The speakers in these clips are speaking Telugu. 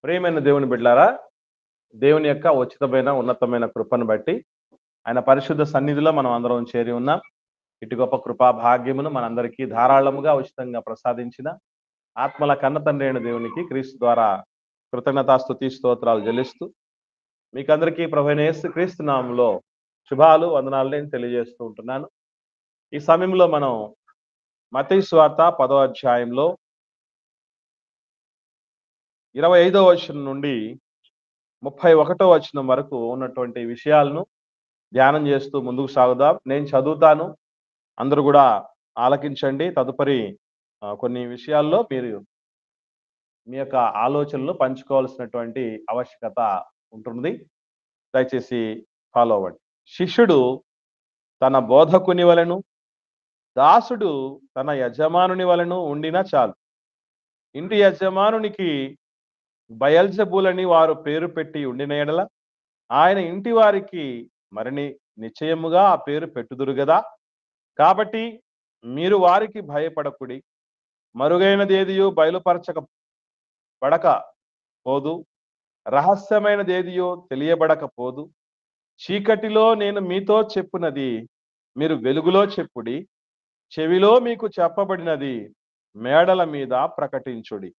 ప్రియమైన దేవుని బిడ్డలారా, దేవుని యొక్క ఉచితమైన ఉన్నతమైన కృపను బట్టి ఆయన పరిశుద్ధ సన్నిధిలో మనం అందరం చేరి ఉన్నాం. ఇటు గొప్ప కృపా భాగ్యమును మనందరికీ ధారాళముగా ఉచితంగా ప్రసాదించిన ఆత్మల కన్న తండ్రి అయిన దేవునికి క్రీస్తు ద్వారా కృతజ్ఞతాస్తుతి స్తోత్రాలు చెల్లిస్తూ మీకందరికీ ప్రభువైన యేసు క్రీస్తు నామములో శుభాలు వందనాలు నేను తెలియజేస్తూ ఉంటున్నాను. ఈ సమయంలో మనం మత్తయి సువార్త 10వ అధ్యాయంలో 25వ వచనం నుండి 31వ వచనం వరకు ఉన్నటువంటి విషయాలను ధ్యానం చేస్తూ ముందుకు సాగుదాం. నేను చదువుతాను, అందరూ కూడా ఆలకించండి. తదుపరి కొన్ని విషయాల్లో మీరు మీ యొక్క ఆలోచనలు పంచుకోవాల్సినటువంటి ఆవశ్యకత ఉంటుంది. దయచేసి ఫాలో అవ్వండి. శిష్యుడు తన బోధకుని వలెను, దాసుడు తన యజమానుని వలెను ఉండినా చాలు. ఇంటి యజమానునికి బయల్జెబూలని వారు పేరు పెట్టి ఉండిన ఎడల ఆయన ఇంటి వారికి మరిని నిశ్చయముగా ఆ పేరు పెట్టుదురు గదా. కాబట్టి మీరు వారికి భయపడకుడి. మరుగైనదేదియో బయలుపరచక పడక పోదు, రహస్యమైనదేదియో తెలియబడకపోదు. చీకటిలో నేను మీతో చెప్పునది మీరు వెలుగులో చెప్పుడి, చెవిలో మీకు చెప్పబడినది మేడల మీద ప్రకటించుడి.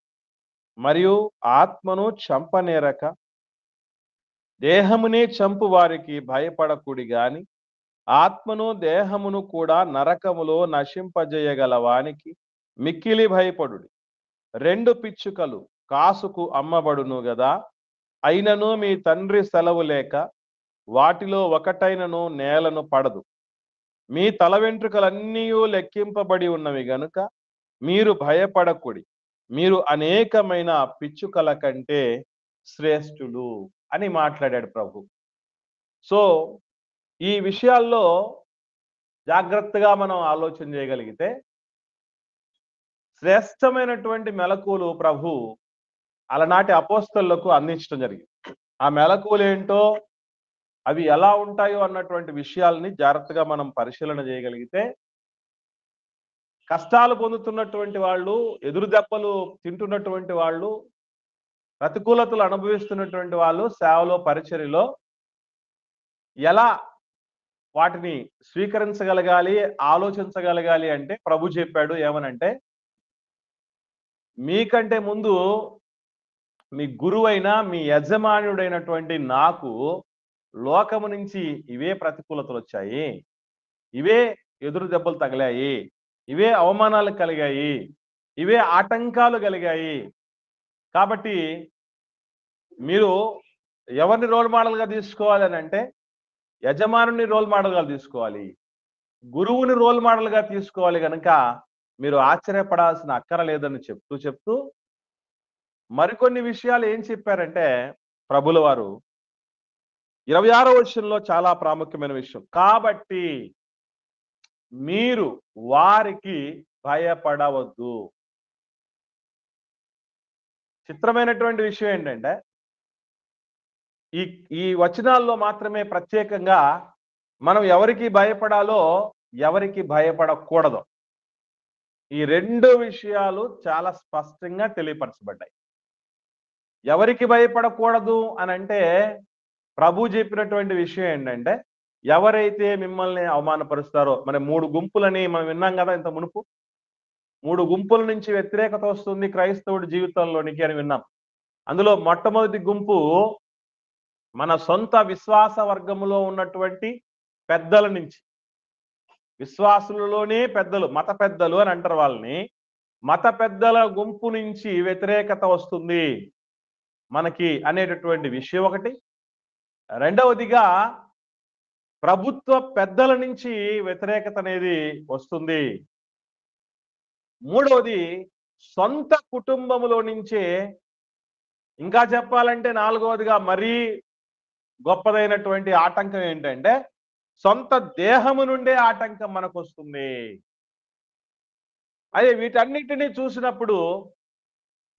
మరియు ఆత్మను చంపనేరక దేహమునే చంపు వారికి భయపడకుడి గాని ఆత్మను దేహమును కూడా నరకములో నశింపజేయగల వానికి మిక్కిలి భయపడుడి. 2 పిచ్చుకలు కాసుకు అమ్మబడును గదా, అయినను మీ తండ్రి సెలవు లేక వాటిలో ఒకటైనను నేలను పడదు. మీ తల వెంట్రుకలన్నీ లెక్కింపబడి ఉన్నవి గనుక మీరు భయపడకుడి. మీరు అనేకమైన పిచ్చుకల కంటే శ్రేష్ఠులు అని మాట్లాడాడు ప్రభు. సో ఈ విషయాల్లో జాగ్రత్తగా మనం ఆలోచన చేయగలిగితే శ్రేష్టమైనటువంటి మెలకువలు ప్రభు అలనాటి అపోస్తలులకు అందించడం జరిగింది. ఆ మెలకువలు ఏంటో, అవి ఎలా ఉంటాయో అన్నటువంటి విషయాల్ని జాగ్రత్తగా మనం పరిశీలన చేయగలిగితే, కష్టాలు పొందుతున్నటువంటి వాళ్ళు, ఎదురు దెబ్బలు తింటున్నటువంటి వాళ్ళు, ప్రతికూలతలు అనుభవిస్తున్నటువంటి వాళ్ళు సేవలో పరిచర్యలో ఎలా వాటిని స్వీకరించగలగాలి, ఆలోచించగలగాలి అంటే ప్రభు చెప్పాడు ఏమనంటే, మీకంటే ముందు మీ గురువైన మీ యజమానుడైనటువంటి నాకు లోకము నుంచి ఇవే ప్రతికూలతలు వచ్చాయి, ఇవే ఎదురు దెబ్బలు తగిలాయి, ఇవే అవమానాలు కలిగాయి, ఇవే ఆటంకాలు కలిగాయి. కాబట్టి మీరు ఎవరిని రోల్ మోడల్గా తీసుకోవాలి అని అంటే యజమానుని రోల్ మోడల్గా తీసుకోవాలి, గురువుని రోల్ మోడల్గా తీసుకోవాలి. కనుక మీరు ఆశ్చర్యపడాల్సిన అక్కర లేదని చెప్తూ మరికొన్ని విషయాలు ఏం చెప్పారంటే ప్రభుల వారు 26వ వచనంలో చాలా ప్రాముఖ్యమైన విషయం, కాబట్టి మీరు వారికి భయపడవద్దు. చిత్రమైనటువంటి విషయం ఏంటంటే ఈ ఈ వచనాల్లో మాత్రమే ప్రత్యేకంగా మనం ఎవరికి భయపడాలో, ఎవరికి భయపడకూడదు, ఈ 2 విషయాలు చాలా స్పష్టంగా తెలియపరచబడ్డాయి. ఎవరికి భయపడకూడదు అని అంటే ప్రభు చెప్పినటువంటి విషయం ఏంటంటే, ఎవరైతే మిమ్మల్ని అవమానపరుస్తారో, మరి 3 గుంపులని మనం విన్నాం కదా ఇంత మునుపు. 3 గుంపుల నుంచి వ్యతిరేకత వస్తుంది క్రైస్తవుడి జీవితంలోనికి అని విన్నాం. అందులో మొట్టమొదటి గుంపు మన సొంత విశ్వాస వర్గములో ఉన్నటువంటి పెద్దల నుంచి. విశ్వాసులలోనే పెద్దలు, మత పెద్దలు అని అంటారు వాళ్ళని. మత పెద్దల గుంపు నుంచి వ్యతిరేకత వస్తుంది మనకి అనేటటువంటి విషయం ఒకటి. రెండవదిగా ప్రభుత్వ పెద్దల నుంచి వ్యతిరేకత అనేది వస్తుంది. మూడవది సొంత కుటుంబములో నుంచే, ఇంకా చెప్పాలంటే నాలుగవదిగా మరీ గొప్పదైనటువంటి ఆటంకం ఏంటంటే సొంత దేహము నుండే ఆటంకం మనకు వస్తుంది. అదే వీటన్నిటినీ చూసినప్పుడు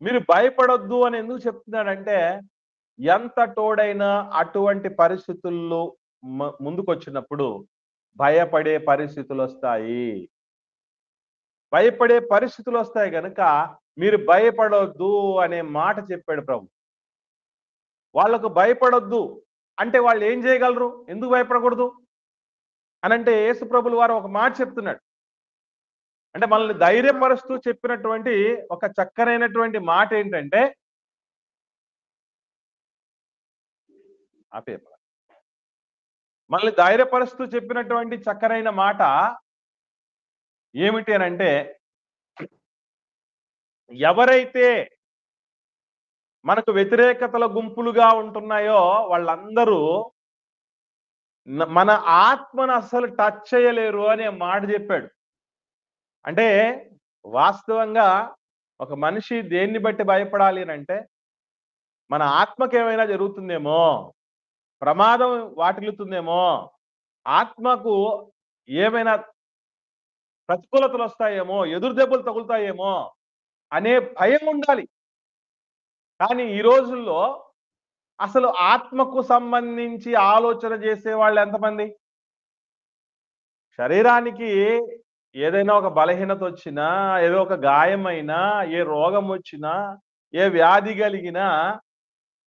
మీరు భయపడొద్దు అని ఎందుకు చెప్తున్నాడంటే, ఎంత తోడైనా అటువంటి పరిస్థితుల్లో ముందుకొచ్చినప్పుడు భయపడే పరిస్థితులు వస్తాయి. భయపడే పరిస్థితులు వస్తాయి కనుక మీరు భయపడొద్దు అనే మాట చెప్పాడు ప్రభు. వాళ్లకు భయపడొద్దు అంటే వాళ్ళు ఏం చేయగలరు? ఎందుకు భయపడకూడదు అనంటే యేసు ప్రభులు వారు ఒక మాట చెప్తున్నాడు. అంటే మనల్ని ధైర్యపరుస్తూ చెప్పినటువంటి ఒక చక్కనైనటువంటి మాట ఏంటంటే మనల్ని ధైర్యపరుస్తూ చెప్పినటువంటి చక్కనైన మాట ఏమిటి అనంటే, ఎవరైతే మనకు వ్యతిరేకతల గుంపులుగా ఉంటున్నాయో వాళ్ళందరూ మన ఆత్మను అస్సలు టచ్ చేయలేరు అనే మాట చెప్పాడు. అంటే వాస్తవంగా ఒక మనిషి దేన్ని బట్టి భయపడాలి అంటే, మన ఆత్మకి ఏమైనా జరుగుతుందేమో, ప్రమాదం వాటిల్లుతుందేమో, ఆత్మకు ఏమైనా ప్రతికూలతలు వస్తాయేమో, ఎదురు దెబ్బలు తగులుతాయేమో అనే భయం ఉండాలి. కానీ ఈ రోజుల్లో అసలు ఆత్మకు సంబంధించి ఆలోచన చేసే వాళ్ళు ఎంతమంది? శరీరానికి ఏదైనా ఒక బలహీనత వచ్చినా, ఏదో ఒక గాయమైనా, ఏ రోగం వచ్చినా, ఏ వ్యాధి కలిగినా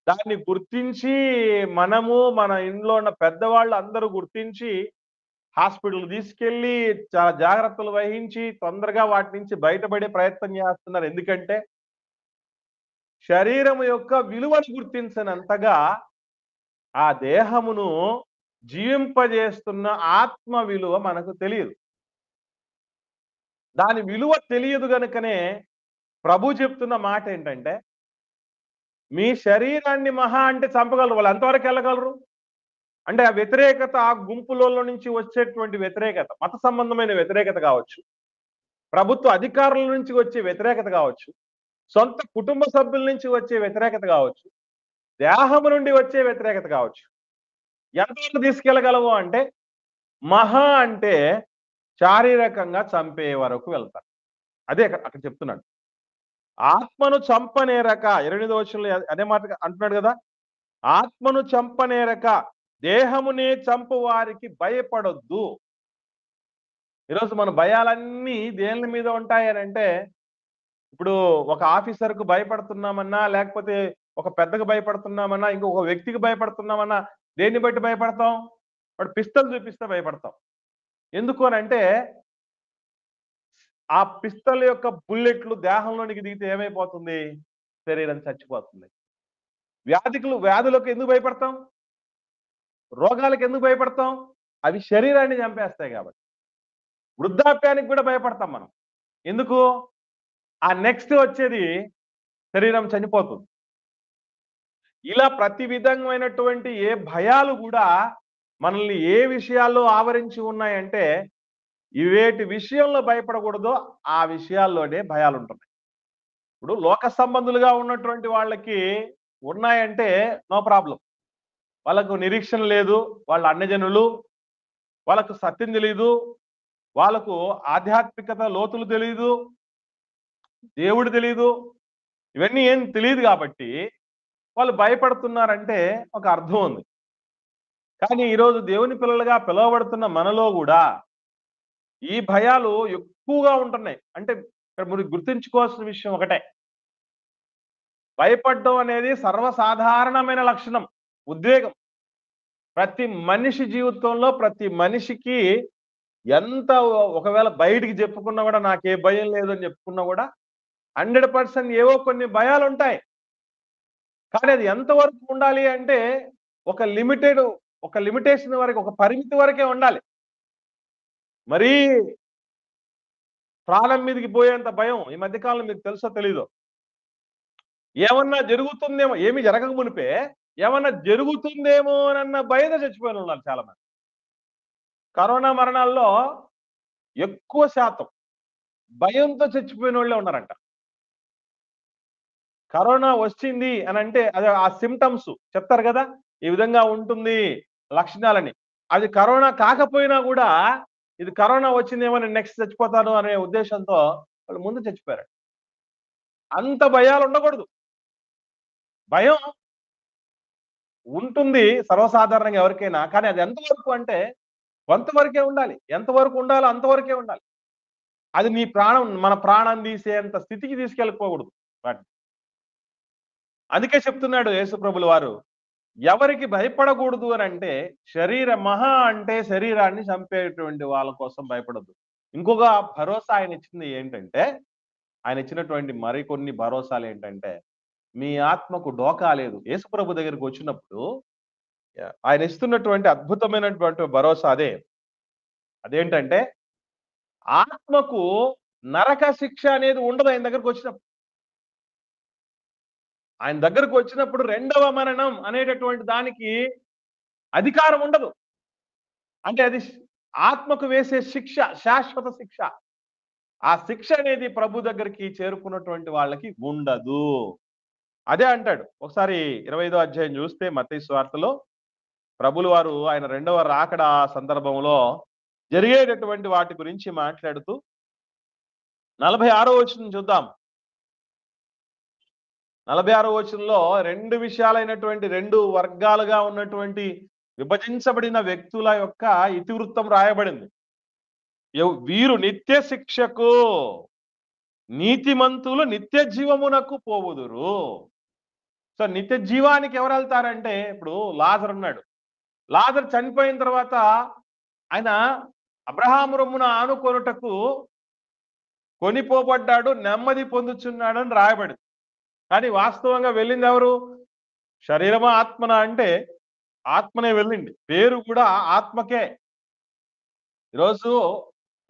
దాన్ని గుర్తించి మనము, మన ఇంట్లో ఉన్న పెద్దవాళ్ళు అందరూ గుర్తించి హాస్పిటల్ తీసుకెళ్లి చాలా జాగ్రత్తలు వహించి తొందరగా వాటి నుంచి బయటపడే ప్రయత్నం చేస్తున్నారు. ఎందుకంటే శరీరం యొక్క విలువను గుర్తించనంతగా ఆ దేహమును జీవింపజేస్తున్న ఆత్మ విలువ మనకు తెలియదు. దాని విలువ తెలియదు గనుకనే ప్రభు చెప్తున్న మాట ఏంటంటే, మీ శరీరాన్ని మహా అంటే చంపగలరు. వాళ్ళు ఎంతవరకు వెళ్ళగలరు? అంటే ఆ వ్యతిరేకత, ఆ గుంపులలో నుంచి వచ్చేటువంటి వ్యతిరేకత, మత సంబంధమైన వ్యతిరేకత కావచ్చు, ప్రభుత్వ అధికారుల నుంచి వచ్చే వ్యతిరేకత కావచ్చు, సొంత కుటుంబ సభ్యుల నుంచి వచ్చే వ్యతిరేకత కావచ్చు, దేహము నుండి వచ్చే వ్యతిరేకత కావచ్చు. ఎంతవరకు తీసుకెళ్ళగలవు అంటే, మహా అంటే శారీరకంగా చంపే వరకు వెళ్తారు. అదే అక్కడ చెప్తున్నాడు. ఆత్మను చంపనేరక 28వ వచనంలో అదే మాట అంటున్నాడు కదా, ఆత్మను చంపనేరక దేహమునే చంపు వారికి భయపడొద్దు. ఈరోజు మన భయాలన్నీ దేని మీద ఉంటాయనంటే, ఇప్పుడు ఒక ఆఫీసర్కు భయపడుతున్నామన్నా, లేకపోతే ఒక పెద్దకు భయపడుతున్నామన్నా, ఇంకొక వ్యక్తికి భయపడుతున్నామన్నా దేన్ని బట్టి భయపడతాం? వాడు పిస్తల్ చూపిస్తే భయపడతాం. ఎందుకు అనంటే ఆ పిస్తల్ యొక్క బుల్లెట్లు దేహంలోనికి దిగితే ఏమైపోతుంది? శరీరం చచ్చిపోతుంది. వ్యాధులకు ఎందుకు భయపడతాం? రోగాలకు ఎందుకు భయపడతాం? అవి శరీరాన్ని చంపేస్తాయి కాబట్టి. వృద్ధాప్యానికి కూడా భయపడతాం మనం. ఎందుకు? ఆ నెక్స్ట్ వచ్చేది శరీరం చనిపోతుంది. ఇలా ప్రతి విధమైనటువంటి ఏ భయాలు కూడా మనల్ని ఏ విషయాల్లో ఆవరించి ఉన్నాయంటే, ఇవేటి విషయంలో భయపడకూడదో ఆ విషయాల్లోనే భయాలుంటున్నాయి. ఇప్పుడు లోక సంబంధులుగా ఉన్నటువంటి వాళ్ళకి ఉన్నాయంటే నో ప్రాబ్లం. వాళ్ళకు నిరీక్షణ లేదు, వాళ్ళ అన్యజనులు, వాళ్ళకు సత్యం తెలీదు, వాళ్ళకు ఆధ్యాత్మికత లోతులు తెలీదు, దేవుడు తెలీదు, ఇవన్నీ ఏం తెలియదు కాబట్టి వాళ్ళు భయపడుతున్నారంటే ఒక అర్థం ఉంది. కానీ ఈరోజు దేవుని పిల్లలుగా పిలువబడుతున్న మనలో కూడా ఈ భయాలు ఎక్కువగా ఉంటున్నాయి. అంటే ఇక్కడ మీరు గుర్తుంచుకోవాల్సిన విషయం ఒకటే, భయపడడం అనేది సర్వసాధారణమైన లక్షణం, ఉద్వేగం. ప్రతి మనిషి జీవితంలో ప్రతి మనిషికి ఎంత ఒకవేళ బయటికి చెప్పుకున్నా కూడా నాకే భయం లేదు అని చెప్పుకున్నా కూడా 100% ఏవో కొన్ని భయాలు ఉంటాయి. కానీ అది ఎంతవరకు ఉండాలి అంటే ఒక లిమిటేషన్ వరకు, ఒక పరిమితి వరకే ఉండాలి. మరీ ప్రాణం మీదకి పోయేంత భయం ఈ మధ్యకాలంలో మీకు తెలుసో తెలీదో, ఏమన్నా జరుగుతుందేమో, ఏమి జరగక మునిపే ఏమన్నా జరుగుతుందేమో అన్న భయంతో చచ్చిపోయిన ఉన్నారు చాలా మంది. కరోనా మరణాల్లో ఎక్కువ శాతం భయంతో చచ్చిపోయిన వాళ్ళే ఉన్నారంట. కరోనా వచ్చింది అని అంటే అదే ఆ సిమ్టమ్స్ చెప్తారు కదా, ఈ విధంగా ఉంటుంది లక్షణాలని. అది కరోనా కాకపోయినా కూడా ఇది కరోనా వచ్చిందేమో నేను నెక్స్ట్ చచ్చిపోతాను అనే ఉద్దేశంతో వాళ్ళు ముందు చచ్చిపోయారు. అంత భయాలు ఉండకూడదు. భయం ఉంటుంది సర్వసాధారణంగా ఎవరికైనా, కానీ అది ఎంతవరకు అంటే కొంతవరకే ఉండాలి. ఎంతవరకు ఉండాలో అంతవరకే ఉండాలి. అది నీ ప్రాణం, మన ప్రాణం తీసేంత స్థితికి తీసుకెళ్ళిపోకూడదు వాటిని. అందుకే చెప్తున్నాడు యేసు ప్రభుల వారు, ఎవరికి భయపడకూడదు అని అంటే మహా అంటే శరీరాన్ని చంపేటువంటి వాళ్ళ కోసం భయపడద్దు. ఇంకొక భరోసా ఆయన ఇచ్చింది ఏంటంటే, ఆయన ఇచ్చినటువంటి మరికొన్ని భరోసాలు ఏంటంటే, మీ ఆత్మకు డోకా లేదు. యేసుప్రభు దగ్గరికి వచ్చినప్పుడు ఆయన ఇస్తున్నటువంటి అద్భుతమైనటువంటి భరోసా అదే. అదేంటంటే ఆత్మకు నరక శిక్ష అనేది ఉండదు ఆయన దగ్గరకు వచ్చినప్పుడు. ఆయన దగ్గరకు వచ్చినప్పుడు రెండవ మరణం అనేటటువంటి దానికి అధికారం ఉండదు. అంటే అది ఆత్మకు వేసే శిక్ష, శాశ్వత శిక్ష. ఆ శిక్ష అనేది ప్రభు దగ్గరికి చేరుకున్నటువంటి వాళ్ళకి ఉండదు. అదే అంటాడు. ఒకసారి 25వ అధ్యాయం చూస్తే మత్తయి సువార్తలో ప్రభులు వారు ఆయన రెండవ రాకడ సందర్భంలో జరిగేటటువంటి వాటి గురించి మాట్లాడుతూ 46వ వచనం చూద్దాం. 46వ వచనంలో రెండు విషయాలైనటువంటి రెండు వర్గాలుగా ఉన్నటువంటి విభజించబడిన వ్యక్తుల యొక్క ఇతివృత్తం రాయబడింది. వీరు నిత్య శిక్షకు, నీతిమంతులు నిత్య జీవమునకు పోవుదురు. సో నిత్య జీవానికి ఎవరు వెళ్తారంటే, ఇప్పుడు లాజరు ఉన్నాడు. లాజరు చనిపోయిన తర్వాత ఆయన అబ్రహాము రొమ్మున ఆనుకొనుటకు కొనిపోబడ్డాడు, నెమ్మది పొందుచున్నాడు అని రాయబడింది. కానీ వాస్తవంగా వెళ్ళింది ఎవరు? శరీరమా ఆత్మన అంటే ఆత్మనే వెళ్ళింది. పేరు కూడా ఆత్మకే. ఈరోజు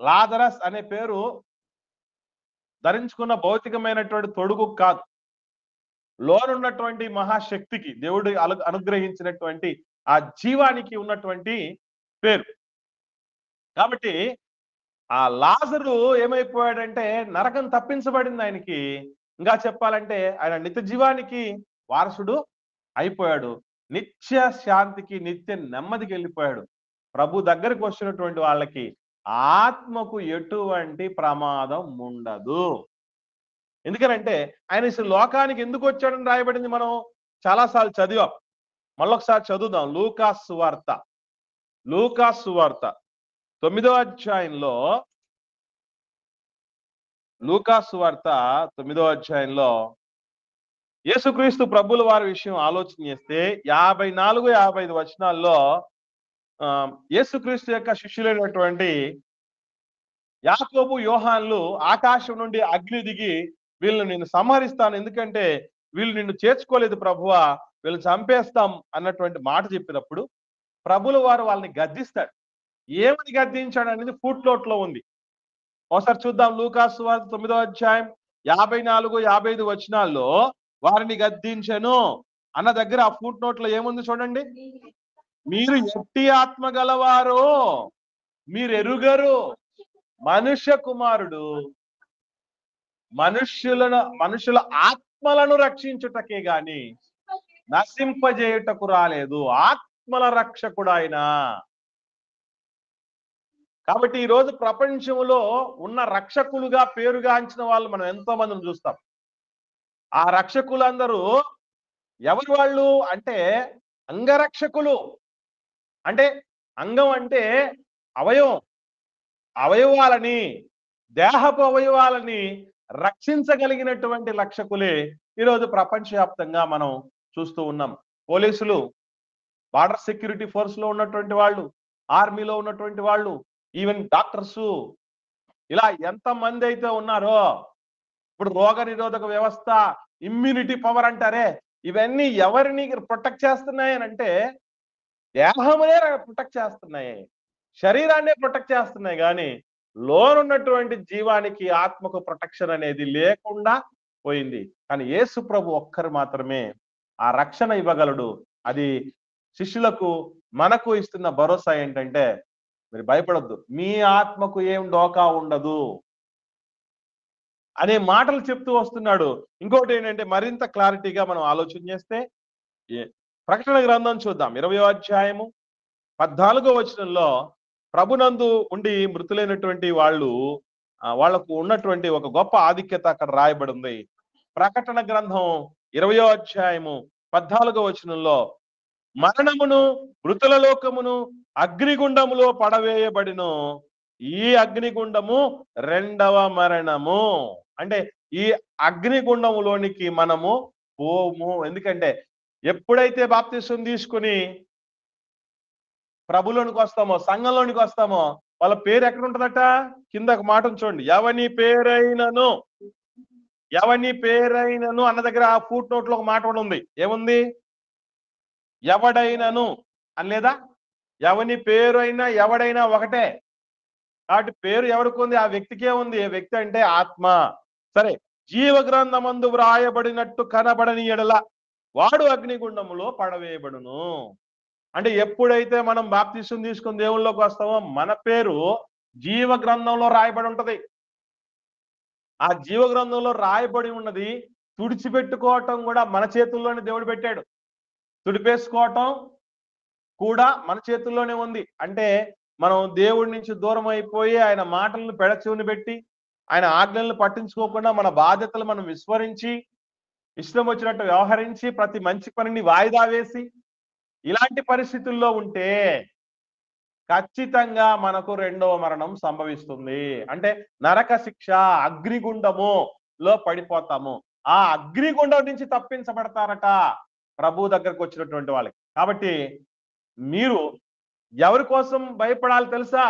లాజరస్ అనే పేరు ధరించుకున్న భౌతికమైనటువంటి తొడుగు కాదు, లోనున్నటువంటి మహాశక్తికి దేవుడు అనుగ్రహించినటువంటి ఆ జీవానికి ఉన్నటువంటి పేరు. కాబట్టి ఆ లాజరు ఏమైపోయాడంటే నరకం తప్పించబడింది ఆయనకి. ఇంకా చెప్పాలంటే ఆయన నిత్య జీవానికి వారసుడు అయిపోయాడు. నిత్య శాంతికి, నిత్య నెమ్మదికి వెళ్ళిపోయాడు. ప్రభు దగ్గరికి వచ్చినటువంటి వాళ్ళకి ఆత్మకు ఎటువంటి ప్రమాదం ఉండదు. ఎందుకనంటే ఆయన అసలు లోకానికి ఎందుకు వచ్చాడని రాయబడింది. మనం చాలాసార్లు చదివాం. మళ్ళొకసారి చదువుదాం. లూకాసు సువార్త 9వ అధ్యాయంలో, లూకాసు సువార్త 9వ అధ్యాయంలో యేసుక్రీస్తు ప్రభుల వారి విషయం ఆలోచన చేస్తే 54, 55 వచనాల్లో యేసుక్రీస్తు యొక్క శిష్యులైనటువంటి యాకోబు, యోహాన్లు ఆకాశం నుండి అగ్ని దిగి వీళ్ళని నేను సంహరిస్తాను, ఎందుకంటే వీళ్ళు నిన్ను చేర్చుకోలేదు ప్రభువా, వీళ్ళని చంపేస్తాం అన్నటువంటి మాట చెప్పినప్పుడు ప్రభుల వారు వాళ్ళని గద్దిస్తాడు. ఏమని గద్దించాడు అనేది ఫుట్ నోట్ లో ఉంది. ఒకసారి చూద్దాం. లూకాసు సువార్త 9వ అధ్యాయం 54, 55 వచనాల్లో వారిని గద్దించెను అన్న దగ్గర ఆ ఫుట్ నోట్ లో ఏముంది చూడండి. మీరు ఎట్టి ఆత్మ గలవారో మీరు ఎరుగరు, మనుష్య కుమారుడు మనుషుల ఆత్మలను రక్షించుటకే గాని నశింపజేయుటకు రాలేదు. ఆత్మల రక్షకుడు ఆయన. కాబట్టి ఈ రోజు ప్రపంచంలో ఉన్న రక్షకులుగా పేరుగాంచిన వాళ్ళు మనం ఎంతో మందిని చూస్తాం. ఆ రక్షకులందరూ ఎవరు వాళ్ళు అంటే అంగరక్షకులు. అంటే అంగం అంటే అవయవాలని, దేహపు అవయవాలని రక్షించగలిగినటువంటి రక్షకులే ఈరోజు ప్రపంచవ్యాప్తంగా మనం చూస్తూ ఉన్నాం. పోలీసులు, బార్డర్ సెక్యూరిటీ ఫోర్స్ లో ఉన్నటువంటి వాళ్ళు, ఆర్మీలో ఉన్నటువంటి వాళ్ళు, ఈవెన్ డాక్టర్స్, ఇలా ఎంతమంది అయితే ఉన్నారో, ఇప్పుడు రోగ నిరోధక వ్యవస్థ, ఇమ్యూనిటీ పవర్ అంటారే, ఇవన్నీ ఎవరిని ప్రొటెక్ట్ చేస్తున్నాయి అని అంటే దేహమునే ప్రొటెక్ట్ చేస్తున్నాయి, శరీరాన్నే ప్రొటెక్ట్ చేస్తున్నాయి. కానీ లోనున్నటువంటి జీవానికి, ఆత్మకు ప్రొటెక్షన్ అనేది లేకుండా పోయింది. కానీ యేసు ప్రభు ఒక్కరు మాత్రమే ఆ రక్షణ ఇవ్వగలడు. అది శిష్యులకు, మనకు ఇస్తున్న భరోసా ఏంటంటే మీరు భయపడొద్దు, మీ ఆత్మకు ఏం డోకా ఉండదు అనే మాటలు చెప్తూ వస్తున్నాడు. ఇంకోటి ఏంటంటే మరింత క్లారిటీగా మనం ఆలోచన చేస్తే ప్రకటన గ్రంథం చూద్దాం. 20వ అధ్యాయము 14వ వచనంలో ప్రభునందు ఉండి మృతులైనటువంటి వాళ్లకు ఉన్నటువంటి ఒక గొప్ప ఆధిక్యత అక్కడ రాయబడి ఉంది. ప్రకటన గ్రంథం 20వ అధ్యాయము 14వ వచనంలో మరణమును, మృతుల లోకమును అగ్నిగుండములో పడవేయబడిను. ఈ అగ్నిగుండము రెండవ మరణము. అంటే ఈ అగ్నిగుండములోనికి మనము పోము. ఎందుకంటే ఎప్పుడైతే బాప్తిసం తీసుకుని ప్రభులోనికి వస్తామో, సంఘంలోనికి వస్తామో, వాళ్ళ పేరు ఎక్కడ ఉంటదట? కింద ఒక మాట చూడండి, ఎవని పేరైనను అన్న దగ్గర ఆ ఫుట్ నోట్ లో ఒక మాట కూడా ఉంది. ఏముంది? ఎవడైనను అని లేదా? ఎవని పేరు అయినా ఎవడైనా ఒకటే. కాబట్టి పేరు ఎవరికి ఉంది? ఆ వ్యక్తికే ఉంది. ఏ వ్యక్తి అంటే ఆత్మ. సరే, జీవ గ్రంథమందు వ్రాయబడినట్టు కనబడని ఎడల వాడు అగ్నిగుండములో పడవేయబడును. అంటే ఎప్పుడైతే మనం బాప్తిసం తీసుకుని దేవుళ్ళలోకి వస్తామో మన పేరు జీవ గ్రంథంలో రాయబడి ఉంటది. ఆ జీవ గ్రంథంలో రాయబడి ఉన్నది తుడిచిపెట్టుకోవటం కూడా మన చేతుల్లోనే దేవుడు పెట్టాడు. తుడిపేసుకోవటం కూడా మన చేతుల్లోనే ఉంది. అంటే మనం దేవుడి నుంచి దూరం అయిపోయి ఆయన మాటలను పెడచెవిని పెట్టి ఆయన ఆజ్ఞలను పట్టించుకోకుండా మన బాధ్యతలు మనం విస్మరించి ఇష్టం వచ్చినట్టు వ్యవహరించి ప్రతి మంచి పనిని వాయిదా వేసి ఇలాంటి పరిస్థితుల్లో ఉంటే ఖచ్చితంగా మనకు రెండవ మరణం సంభవిస్తుంది. అంటే నరక శిక్ష, అగ్నిగుండము లో పడిపోతాము. ఆ అగ్నిగుండం నుంచి తప్పించబడతారట ప్రభు దగ్గరకు వచ్చినటువంటి వాళ్ళకి. కాబట్టి మీరు ఎవరి కోసం భయపడాలి తెలుసా?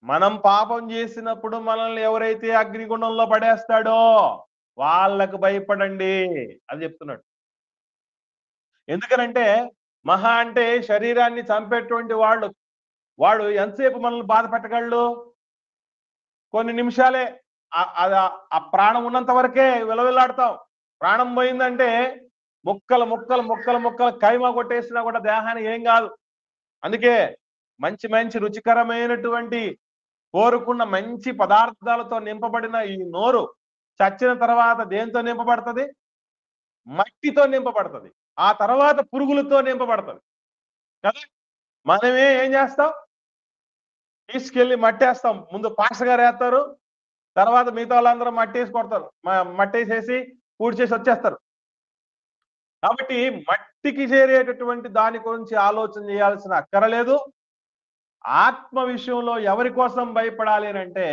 మనం పాపం చేసినప్పుడు మనల్ని ఎవరైతే అగ్నిగుండంలో పడేస్తాడో వాళ్ళకు భయపడండి అది చెప్తున్నాడు. ఎందుకనంటే మహా అంటే శరీరాన్ని చంపేటువంటి వాడు ఎంతసేపు మనల్ని బాధ పెట్టగలడు? కొన్ని నిమిషాలే. ఆ ప్రాణం ఉన్నంత వరకే విలవిల్లాడతాం. ప్రాణం పోయిందంటే ముక్కలు ముక్కలు ముక్కలు ముక్కలు కైమా కొట్టేసినా కూడా దేహానికి ఏం కాదు. అందుకే మంచి మంచి రుచికరమైనటువంటి కోరుకున్న మంచి పదార్థాలతో నింపబడిన ఈ నోరు చచ్చిన తర్వాత దేంతో నింపబడుతుంది? మట్టితో నింపబడుతుంది. ఆ తర్వాత పురుగులతో నింపబడుతుంది కదా. మనమే ఏం చేస్తాం? తీసుకెళ్లి మట్టేస్తాం. ముందు పాస్టర్ గారు వేస్తారు, తర్వాత మిగతా వాళ్ళందరూ మట్టేసి కొడతారు. మట్టేసేసి పూడ్చేసి వచ్చేస్తారు. కాబట్టి మట్టికి చేరేటటువంటి దాని గురించి ఆలోచన చేయాల్సిన అక్కరలేదు. ఆత్మ విషయంలో ఎవరి కోసం భయపడాలి అని అంటే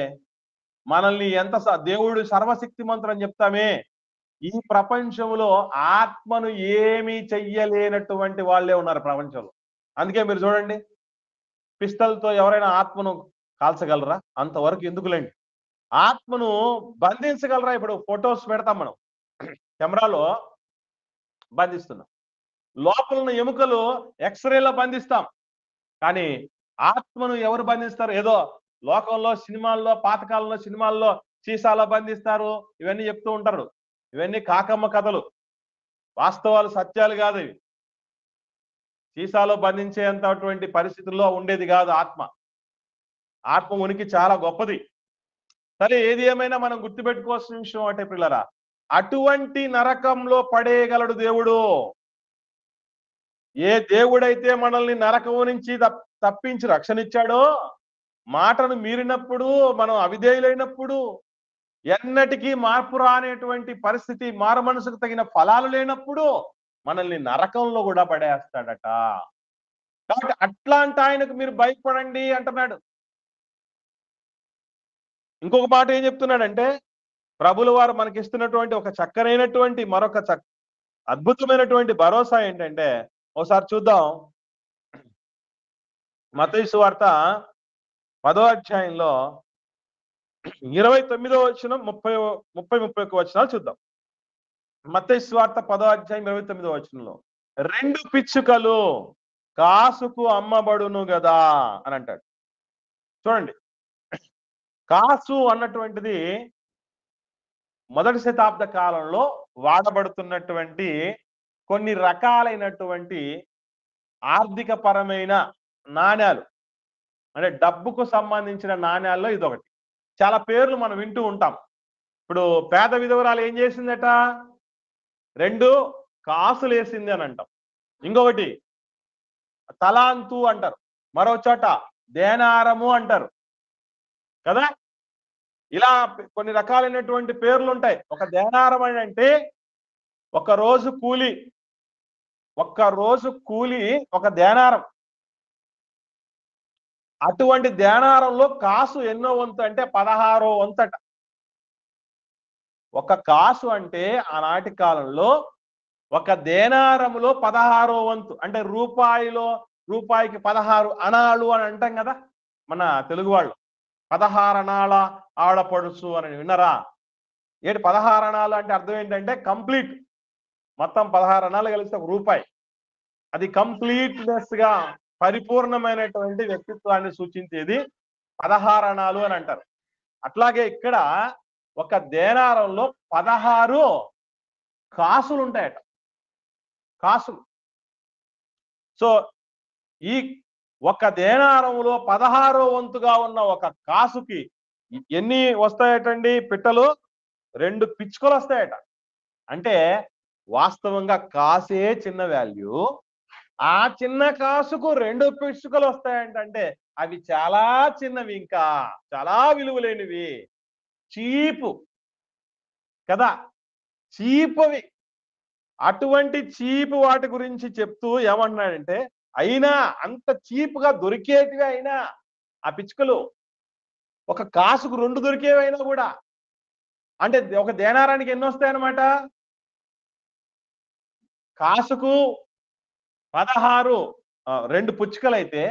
మనల్ని దేవుడు సర్వశక్తిమంతుడు అని చెప్తామే, ఈ ప్రపంచంలో ఆత్మను ఏమీ చెయ్యలేనటువంటి వాళ్ళే ఉన్నారు ప్రపంచంలో. అందుకే మీరు చూడండి, పిస్తల్తో ఎవరైనా ఆత్మను కాల్చగలరా? అంతవరకు ఎందుకులేండి. ఆత్మను బంధించగలరా? ఇప్పుడు ఫొటోస్ పెడతాం మనం, కెమెరాలో బంధిస్తున్నాం. లోపల ఉన్న ఎముకలు ఎక్స్రేలో బంధిస్తాం. కానీ ఆత్మను ఎవరు బంధిస్తారు? ఏదో లోకంలో సినిమాల్లో, పాతకాలంలో సినిమాల్లో సీసాలో బంధిస్తారు, ఇవన్నీ చెప్తూ ఉంటారు. ఇవన్నీ కాకమ్మ కథలు, వాస్తవాలు సత్యాలు కాదు ఇవి. సీసాలో బంధించేంతటువంటి పరిస్థితుల్లో ఉండేది కాదు ఆత్మ. ఆత్మ ఉనికి చాలా గొప్పది. సరే, ఏది ఏమైనా మనం గుర్తుపెట్టుకోవాల్సిన విషయం అంటే పిల్లరా, అటువంటి నరకంలో పడేయగలడు దేవుడు. ఏ దేవుడైతే మనల్ని నరకం నుంచి తప్పించి రక్షణ ఇచ్చాడో, మాటను మీరినప్పుడు, మనం అవిధేయులైనప్పుడు, ఎన్నటికీ మార్పు రానేటువంటి పరిస్థితి, మారు మనసుకు తగిన ఫలాలు లేనప్పుడు మనల్ని నరకంలో కూడా పడేస్తాడట. కాబట్టి అట్లాంటి ఆయనకు మీరు భయపడండి అంటున్నాడు. ఇంకొక మాట ఏం చెప్తున్నాడంటే, ప్రభుల వారు మనకిస్తున్నటువంటి ఒక చక్కనైనటువంటి మరొక అద్భుతమైనటువంటి భరోసా ఏంటంటే, ఒకసారి చూద్దాం. మత్తయి సువార్త 10వ అధ్యాయంలో 29వ వచనం 30-31 వచనాలు చూద్దాం. మత్తయి సువార్త 10వ అధ్యాయం 29వ వచనంలో, 2 పిచ్చుకలు కాసుకు అమ్మబడును గదా అని అంటాడు. చూడండి, కాసు అన్నటువంటిది మొదటి శతాబ్ద కాలంలో వాడబడుతున్నటువంటి కొన్ని రకాలైనటువంటి ఆర్థిక పరమైన నాణ్యాలు, అంటే డబ్బుకు సంబంధించిన నాణ్యాల్లో ఇదొకటి. చాలా పేర్లు మనం వింటూ ఉంటాం. ఇప్పుడు పేద విధవరాలు ఏం చేసిందట? 2 కాసులు వేసింది అని అంటాం. ఇంకొకటి తలాంతు అంటారు, మరో చోట దేనారము అంటారు కదా. ఇలా కొన్ని రకాలైనటువంటి పేర్లు ఉంటాయి. ఒక దేనారం అని అంటే ఒక రోజు కూలి ఒక దేనారం. అటువంటి దేనారంలో కాసు ఎన్నో వంతు అంటే 16వ వంతట. ఒక కాసు అంటే ఆనాటి కాలంలో ఒక దేనారములో 16వ వంతు అంటే రూపాయికి 16 అణాలు అని అంటాం కదా మన తెలుగు వాళ్ళు. 16 అణాల ఆడపడుచు అని విన్నరా? ఏంటి 16 అణాలు అంటే అర్థం ఏంటంటే కంప్లీట్, మొత్తం 16 అణాలు కలిస్తే ఒక రూపాయి. అది కంప్లీట్నెస్ గా పరిపూర్ణమైనటువంటి వ్యక్తిత్వాన్ని సూచించేది 16 అణాలు అని అంటారు. అట్లాగే ఇక్కడ ఒక దేనారంలో 16 కాసులు ఉంటాయట, కాసులు. సో ఈ ఒక దేనారంలో 16వ వంతుగా ఉన్న ఒక కాసుకి ఎన్ని వస్తాయటండి పిట్టలు? 2 పిచ్చుకలు వస్తాయట. అంటే వాస్తవంగా కాసే చిన్న వాల్యూ, ఆ చిన్న కాసుకు 2 పిచ్చుకలు వస్తాయంటే అవి చాలా చిన్నవి, ఇంకా చాలా విలువలేనివి, చీపు కదా, చీపవి. అటువంటి చీపు వాటి గురించి చెప్తూ ఏమంటున్నాడంటే, అయినా అంత చీపుగా దొరికేటివి అయినా ఆ పిచ్చుకలు ఒక కాసుకు 2 దొరికేవైనా కూడా, అంటే ఒక దేనారానికి ఎన్ని వస్తాయన్నమాట? కాసుకు 16 2 పుచ్చుకలు అయితే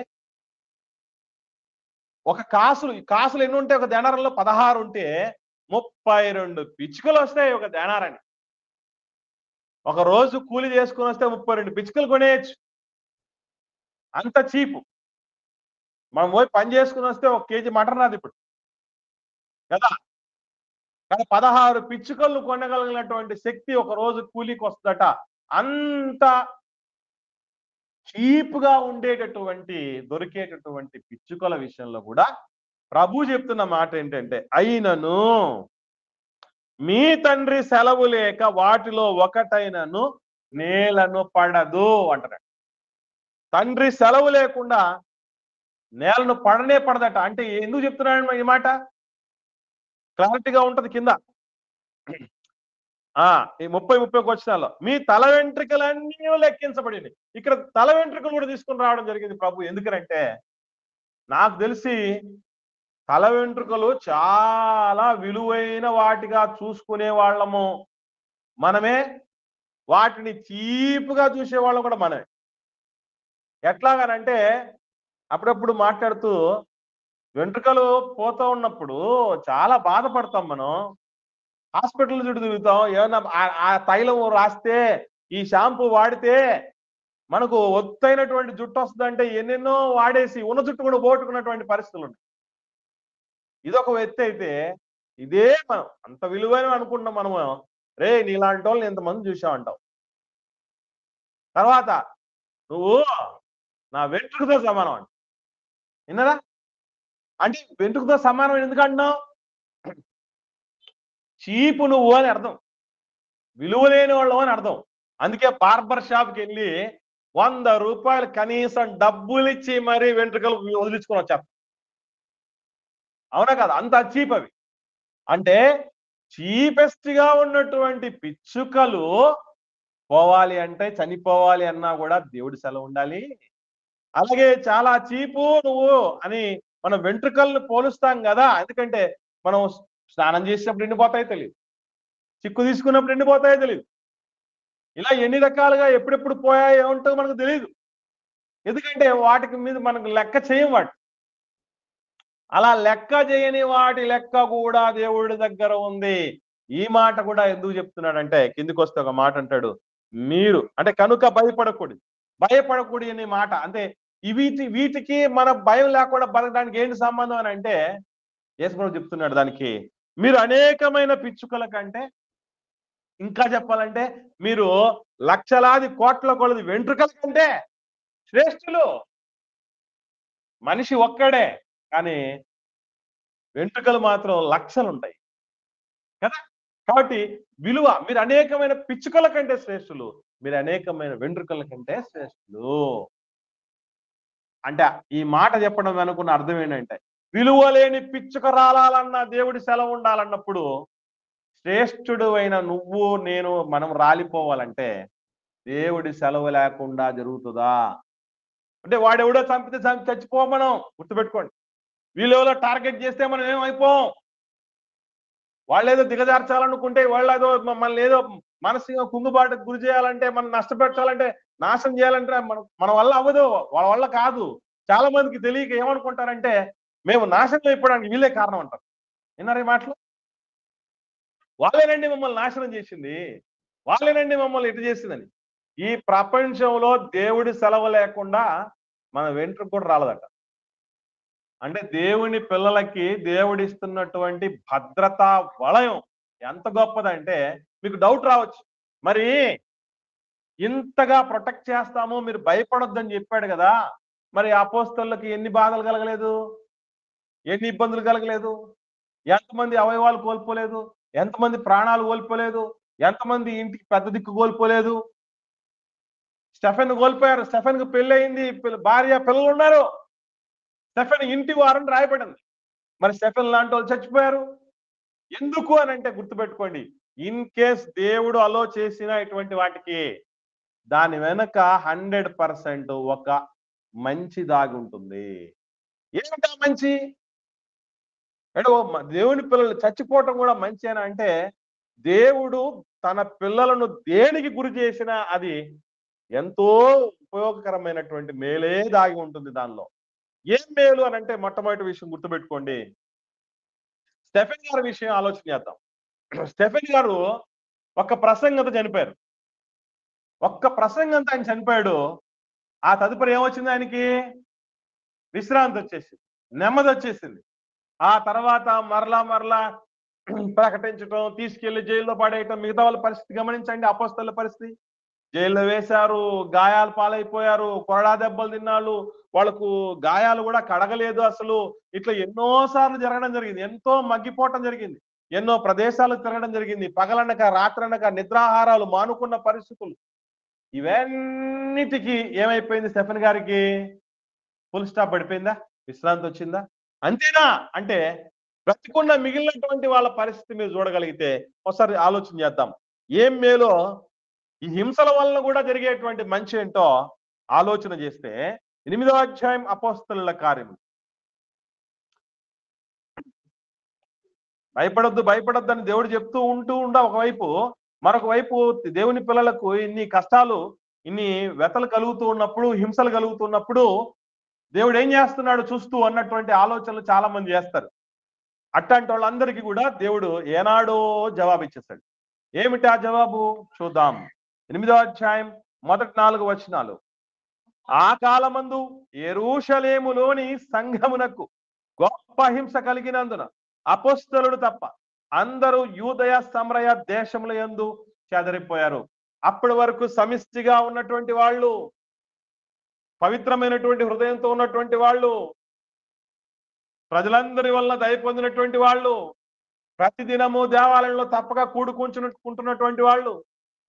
ఒక కాసులు ఎన్ని ఉంటాయి? ఒక దేనారంలో 16 ఉంటే 32 పిచ్చుకలు వస్తాయి ఒక దేనారానికి. ఒక రోజు కూలి చేసుకుని వస్తే 32 పిచ్చుకలు కొనేయచ్చు, అంత చీపు. మనం పోయి పని చేసుకుని వస్తే 1 కేజీ మటన్ రాదు ఇప్పుడు కదా. కానీ 16 పిచ్చుకలను కొనగలిగినటువంటి శక్తి ఒక రోజు కూలీకి వస్తుందట. అంత చీప్గా ఉండేటటువంటి దొరికేటటువంటి పిచ్చుకల విషయంలో కూడా ప్రభు చెప్తున్న మాట ఏంటంటే, అయినను మీ తండ్రి సెలవు లేక వాటిలో ఒకటైనను నేలను పడదు అంటారు. తండ్రి సెలవు లేకుండా నేలను పడనే పడదట. అంటే ఎందుకు చెప్తున్నాడు ఈ మాట? క్లారిటీగా ఉంటది కింద. ఈ 30 వచనాల్లో మీ తల వెంట్రుకలన్నీ లెక్కించబడింది. ఇక్కడ తల వెంట్రుకలు కూడా తీసుకుని రావడం జరిగింది ప్రభు. ఎందుకంటే నాకు తెలిసి తల వెంట్రుకలు చాలా విలువైన వాటిగా చూసుకునే వాళ్ళము మనమే, వాటిని చీపుగా చూసేవాళ్ళం కూడా మనమే. ఎట్లాగనంటే అప్పుడప్పుడు మాట్లాడుతూ వెంట్రుకలు పోతూ ఉన్నప్పుడు చాలా బాధపడతాం మనం. హాస్పిటల్ చుట్టూ తిరుగుతాం, ఏమన్నా ఆ తైలం రాస్తే, ఈ షాంపూ వాడితే మనకు ఒత్తైనటువంటి జుట్టు వస్తుందంటే ఎన్నెన్నో వాడేసి ఉన్న జుట్టు కూడా పోగొట్టుకున్నటువంటి పరిస్థితులు ఉన్నాయి. ఇదొక వ్యక్తి అయితే, ఇదే మనం అంత విలువైన అనుకుంటున్నాం మనము. రే నీలాంటి వాళ్ళని ఎంతమంది చూసావంటావు. తర్వాత నువ్వు నా వెంట్రుకతో సమానం అంట. విన్నరా? అంటే వెంట్రుకతో సమానం ఎందుకు అంటున్నావు? చీపు నువ్వు అని అర్థం, విలువ లేని వాళ్ళు అని అర్థం. అందుకే బార్బర్ షాప్కి వెళ్ళి 100 రూపాయలు కనీసం డబ్బులు ఇచ్చి మరీ వెంట్రుకలు వదిలించుకొని వచ్చారు. అవునా కదా? అంత చీప్ అవి. అంటే చీపెస్ట్ గా ఉన్నటువంటి పిచ్చుకలు పోవాలి అంటే, చనిపోవాలి అన్నా కూడా దేవుడి సెలవు ఉండాలి. అలాగే చాలా చీపు నువ్వు అని మనం వెంట్రుకలను పోలుస్తాం కదా. ఎందుకంటే మనం స్నానం చేసినప్పుడు ఎండిపోతాయో తెలియదు, చిక్కు తీసుకున్నప్పుడు ఎండిపోతాయో తెలియదు, ఇలా ఎన్ని రకాలుగా ఎప్పుడెప్పుడు పోయాయో ఏముంటుందో మనకు తెలియదు. ఎందుకంటే వాటికి మీద మనకు లెక్క చేయం వాటి. అలా లెక్క చేయని వాటి లెక్క కూడా దేవుడి దగ్గర ఉంది. ఈ మాట కూడా ఎందుకు చెప్తున్నాడంటే, కిందికి వస్తే ఒక మాట అంటాడు, మీరు అంటే కనుక భయపడకూడదు అనే మాట. అంటే వీటికి మన భయం లేకుండా బతకడానికి ఏంటి సంబంధం అని అంటే, యేసుప్రభు చెప్తున్నాడు దానికి, మీరు అనేకమైన పిచ్చుకల కంటే, ఇంకా చెప్పాలంటే మీరు లక్షలాది కోట్ల కొలది వెంట్రుకల కంటే శ్రేష్ఠులు. మనిషి ఒక్కడే, కానీ వెంట్రుకలు మాత్రం లక్షలు ఉంటాయి కదా. కాబట్టి విలువ, మీరు అనేకమైన పిచ్చుకల కంటే శ్రేష్ఠులు, మీరు అనేకమైన వెంట్రుకల కంటే శ్రేష్ఠులు. అంటే ఈ మాట చెప్పడం అనుకున్న అర్థం ఏంటంటే, విలువ లేని పిచ్చుక రాలాలన్నా దేవుడి సెలవు ఉండాలన్నప్పుడు, శ్రేష్ఠుడు అయిన నువ్వు నేను మనం రాలిపోవాలంటే దేవుడి సెలవు లేకుండా జరుగుతుందా? అంటే వాడెవడో చంపితే చచ్చిపోం మనం, గుర్తుపెట్టుకోండి. వీళ్ళెవరో టార్గెట్ చేస్తే మనం ఏమైపోం. వాళ్ళు ఏదో దిగజార్చాలనుకుంటే, వాళ్ళు ఏదో మనల్ని ఏదో మానసికంగా కుంగుబాటుకు గురి చేయాలంటే, మనం నష్టపెట్టాలంటే, నాశనం చేయాలంటే మన వల్ల అవ్వదు. వాళ్ళ వల్ల కాదు. చాలా మందికి తెలియక ఏమనుకుంటారంటే, మేము నాశనం అయిపోవడానికి వీళ్ళే కారణం అంటారు. విన్నారా ఈ మాటలు? వాళ్ళేనండి మమ్మల్ని నాశనం చేసింది. వాళ్ళేనండి మమ్మల్ని ఇటు చేసిందని. ఈ ప్రపంచంలో దేవుడి సెలవు లేకుండా మన వెంట్రుక కూడా రాలదట. అంటే దేవుని పిల్లలకి దేవుడిస్తున్నటువంటి భద్రతా వలయం ఎంత గొప్పదంటే, మీకు డౌట్ రావచ్చు. మరి ఇంతగా ప్రొటెక్ట్ చేస్తాము, మీరు భయపడొద్దని చెప్పాడు కదా! మరి అపోస్తలులకి ఎన్ని బాధలు కలగలేదు? ఎన్ని ఇబ్బందులు కలగలేదు? ఎంతమంది అవయవాలు కోల్పోలేదు? ఎంతమంది ప్రాణాలు కోల్పోలేదు? ఎంతమంది ఇంటికి పెద్ద దిక్కు కోల్పోలేదు? స్టెఫెన్ కోల్పోయారు. స్టెఫెన్‌కి పెళ్లయింది. భార్య, పిల్లలున్నారు. స్టెఫెన్ ఇంటి వారని రాయబడింది. మరి స్టెఫెన్ లాంటోళ్ళు చచ్చిపోయారు. ఎందుకు అనంటే గుర్తుపెట్టుకోండి. ఇన్ కేస్ దేవుడు అలో చేసిన ఇటువంటి వాటికి దాని వెనక 100% ఒక మంచి దాగుంటుంది. ఏమిటా మంచి? అంటే దేవుని పిల్లలు చచ్చిపోవటం కూడా మంచేనా అంటే, దేవుడు తన పిల్లలను దేనికి గురి చేసినా అది ఎంతో ఉపయోగకరమైనటువంటి మేలే దాగి ఉంటుంది దానిలో. ఏం మేలు అనంటే మొట్టమొదటి విషయం గుర్తుపెట్టుకోండి. స్టెఫెన్ గారి విషయం ఆలోచన చేద్దాం. స్టెఫెన్ గారు ఒక్క ప్రసంగంతో చనిపోయారు. ఒక్క ప్రసంగంతో ఆయన చనిపోయాడు. ఆ తదుపరి ఏమొచ్చింది ఆయనకి? విశ్రాంతి వచ్చేసింది. నెమ్మది వచ్చేసింది. ఆ తర్వాత మరలా ప్రకటించటం, తీసుకెళ్లి జైల్లో పడేయటం, మిగతా వాళ్ళ పరిస్థితి గమనించండి. అపోస్తలుల పరిస్థితి. జైల్లో వేశారు, గాయాలు పాలైపోయారు, కొరడా దెబ్బలు తిన్నాళ్ళు, వాళ్ళకు గాయాలు కూడా కడగలేదు అసలు. ఇట్లా ఎన్నో సార్లు జరగడం జరిగింది. ఎంతో మగ్గిపోవటం జరిగింది. ఎన్నో ప్రదేశాలకు తిరగడం జరిగింది. పగలనక రాత్రనక నిద్రాహారాలు మానుకున్న పరిస్థితులు. ఇవన్నిటికీ ఏమైపోయింది స్టెఫెన్ గారికి? ఫుల్ స్టాప్ పడిపోయిందా? విశ్రాంతి వచ్చిందా? అంతేనా? అంటే బ్రతికున్న మిగిలినటువంటి వాళ్ళ పరిస్థితి మీరు చూడగలిగితే ఒకసారి ఆలోచన చేద్దాం. ఏం మేలో ఈ హింసల వలన కూడా జరిగేటువంటి మంచి ఏంటో ఆలోచన చేస్తే 8వ అధ్యాయం అపోస్తలుల కార్యములు. భయపడొద్దు అని దేవుడు చెప్తూ ఉంటూ ఒకవైపు, మరొక వైపు దేవుని పిల్లలకు ఇన్ని కష్టాలు, ఇన్ని వ్యతలు కలుగుతూ ఉన్నప్పుడు, హింసలు కలుగుతున్నప్పుడు దేవుడు ఏం చేస్తున్నాడు చూస్తూ అన్నటువంటి ఆలోచనలు చాలా మంది చేస్తారు. అట్లాంటి వాళ్ళందరికీ కూడా దేవుడు ఏనాడో జవాబు ఇచ్చేస్తాడు. ఏమిటి ఆ జవాబు? చూద్దాం. 8వ అధ్యాయం మొదటి 4 వచనాలు. ఆ కాలమందు యెరూషలేములోని సంఘమునకు గొప్ప హింస కలిగినందున అపోస్తలుడు తప్ప అందరూ యూదయ సమరయ దేశముల యందు చెదరిపోయారు. అప్పటి వరకు సమిష్టిగా ఉన్నటువంటి వాళ్ళు, పవిత్రమైనటువంటి హృదయంతో ఉన్నటువంటి వాళ్ళు, ప్రజలందరి వల్ల దయ పొందినటువంటి వాళ్ళు, ప్రతిదినము దేవాలయంలో తప్పక కూడుకుంటున్నటువంటి వాళ్ళు,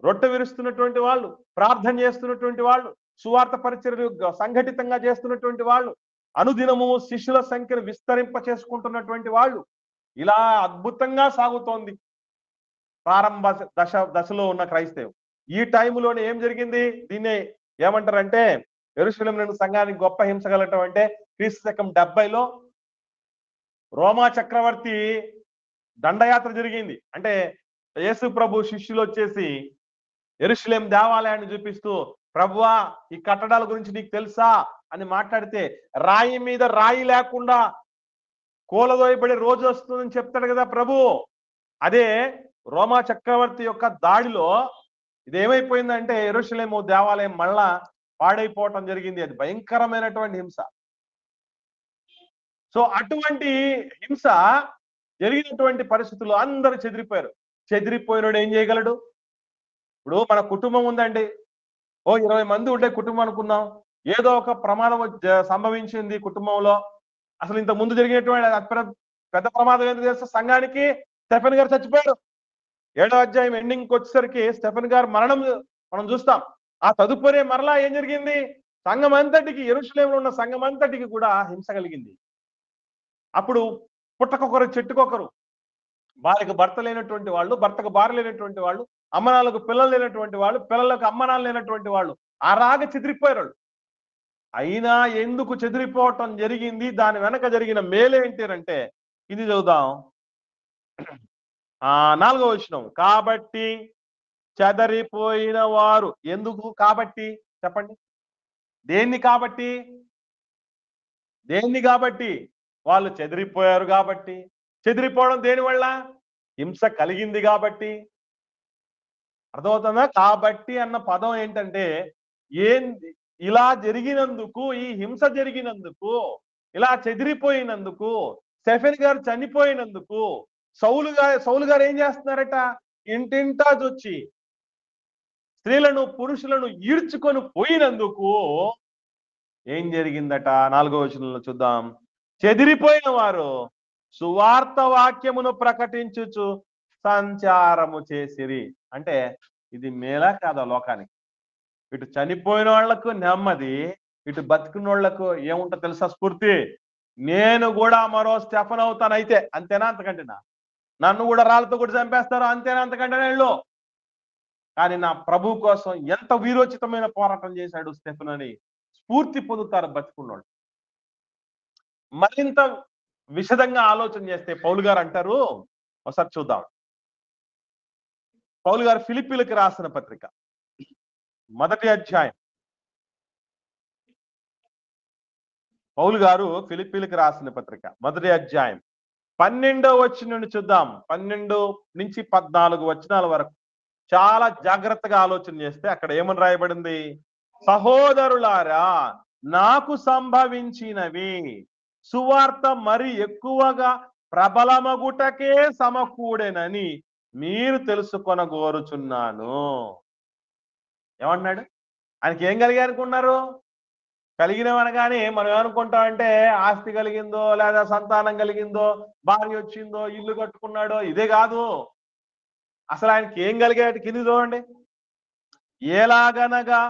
రొట్టె విరుస్తున్నటువంటి వాళ్ళు, ప్రార్థన చేస్తున్నటువంటి వాళ్ళు, సువార్త పరిచర్యలు సంఘటితంగా చేస్తున్నటువంటి వాళ్ళు, అనుదినము శిష్యుల సంఖ్యను విస్తరింప చేసుకుంటున్నటువంటి వాళ్ళు, ఇలా అద్భుతంగా సాగుతోంది ప్రారంభ దశలో ఉన్న క్రైస్తవం. ఈ టైంలోనే ఏం జరిగింది? దీన్నే ఏమంటారంటే, యెరూషలేము సంఘానికి గొప్ప హింస కలగటం అంటే క్రీస్తు శకం 70లో రోమా చక్రవర్తి దండయాత్ర జరిగింది. అంటే యేసు ప్రభు శిష్యులు వచ్చేసి యెరూషలేము దేవాలయాన్ని చూపిస్తూ, ప్రభువా ఈ కట్టడాల గురించి నీకు తెలుసా అని మాట్లాడితే, రాయి మీద రాయి లేకుండా కూలదోయబడే రోజు వస్తుందని చెప్తాడు కదా ప్రభు. అదే రోమా చక్రవర్తి యొక్క దాడిలో ఇదేమైపోయిందంటే యెరూషలేము దేవాలయం మళ్ళా పాడైపోవటం జరిగింది. అది భయంకరమైనటువంటి హింస. సో అటువంటి హింస జరిగినటువంటి పరిస్థితుల్లో అందరూ చెదిరిపోయారు. చెదిరిపోయినోడు ఏం చేయగలడు? ఇప్పుడు మన కుటుంబం ఉందండి. 20 మంది ఉండే కుటుంబం అనుకుందాం. ఏదో ఒక ప్రమాదం సంభవించింది కుటుంబంలో. అసలు ఇంత ముందు జరిగినటువంటి పెద్ద ప్రమాదం ఏంటి తెలుసా? సంఘానికి స్టెఫెన్ గారు చచ్చిపోయారు. 7వ అధ్యాయం ఎండింగ్కి వచ్చేసరికి స్టెఫెన్ గారు మరణం మనం చూస్తాం. ఆ తదుపరి మరలా ఏం జరిగింది? సంఘం అంతటికి, యెరూషలేములో ఉన్న సంఘం అంతటికి కూడా హింస కలిగింది. అప్పుడు పుట్టకొకరు చెట్టుకొకరు, భార్యకు భర్త లేనటువంటి వాళ్ళు, భర్తకు భార్య లేనటువంటి వాళ్ళు, అమ్మనాలకు పిల్లలు లేనటువంటి వాళ్ళు, పిల్లలకు అమ్మనాలు లేనటువంటి వాళ్ళు అలాగా చెదిరిపోయారు. అయినా ఎందుకు చెదిరిపోవటం జరిగింది? దాని వెనక జరిగిన మేలేంటి అంటే ఇది చదువుదాం. 4వ వచనం. కాబట్టి చెదరిపోయిన వారు. ఎందుకు కాబట్టి చెప్పండి? దేన్ని కాబట్టి? దేన్ని కాబట్టి? వాళ్ళు చెదిరిపోయారు కాబట్టి. చెదిరిపోవడం దేనివల్ల? హింస కలిగింది కాబట్టి. అర్థమవుతుందా? కాబట్టి అన్న పదం ఏంటంటే, ఏంది ఇలా జరిగినందుకు, ఈ హింస జరిగినందుకు, ఇలా చెదిరిపోయినందుకు, స్టెఫెన్ గారు చనిపోయినందుకు, సౌలు గారు ఏం చేస్తున్నారట? ఇంటింటా జొచ్చి స్త్రీలను, పురుషులను ఈడ్చుకొని పోయినందుకు ఏం జరిగిందట? 4వ వచనంలో చూద్దాం. చెదిరిపోయిన వారు సువార్త వాక్యమును ప్రకటించుచు సంచారము చేసిరి. అంటే ఇది మేలా కాదా లోకానికి? ఇటు చనిపోయిన వాళ్లకు నెమ్మది, ఇటు బతికినోళ్లకు ఏముంటో తెలుసా స్ఫూర్తి? నేను కూడా మరో స్టెఫన్ అవుతాను అయితే. అంతేనా? అంతకంటేనా? నన్ను కూడా రాళ్ళతో కూడా చంపేస్తారు, అంతేనా? అంతకంటేనా? వెళ్ళు. కానీ నా ప్రభు కోసం ఎంత వీరోచితమైన పోరాటం చేశాడు స్టెఫెన్ అని స్ఫూర్తి పొందుతారు బతికున్నోళ్ళు. మరింత విశదంగా ఆలోచన చేస్తే పౌలు గారు అంటారు, ఒకసారి చూద్దాం. పౌలు గారు ఫిలిప్పీలకు రాసిన పత్రిక 1వ అధ్యాయం. పౌలు గారు ఫిలిప్పీలకు రాసిన పత్రిక 1వ అధ్యాయం 12వ వచనం నుండి చూద్దాం. 12 నుంచి 14 వచనాల వరకు చాలా జాగ్రత్తగా ఆలోచన చేస్తే అక్కడ ఏమని రాయబడింది? సహోదరులారా, నాకు సంభవించినవి సువార్త మరి ఎక్కువగా ప్రబలమగుటకే సమకూడెనని మీరు తెలుసుకొనగోరుచున్నాను. ఏమన్నాడు? ఆయనకి ఏం కలిగి అనుకున్నారు? కలిగినవనగానే మనం ఏమనుకుంటామంటే ఆస్తి కలిగిందో, లేదా సంతానం కలిగిందో, భార్య వచ్చిందో, ఇల్లు కట్టుకున్నాడో, ఇదే కాదు. అసలు ఆయనకి ఏం కలిగాడు? కింది చూడండి. ఎలాగనగా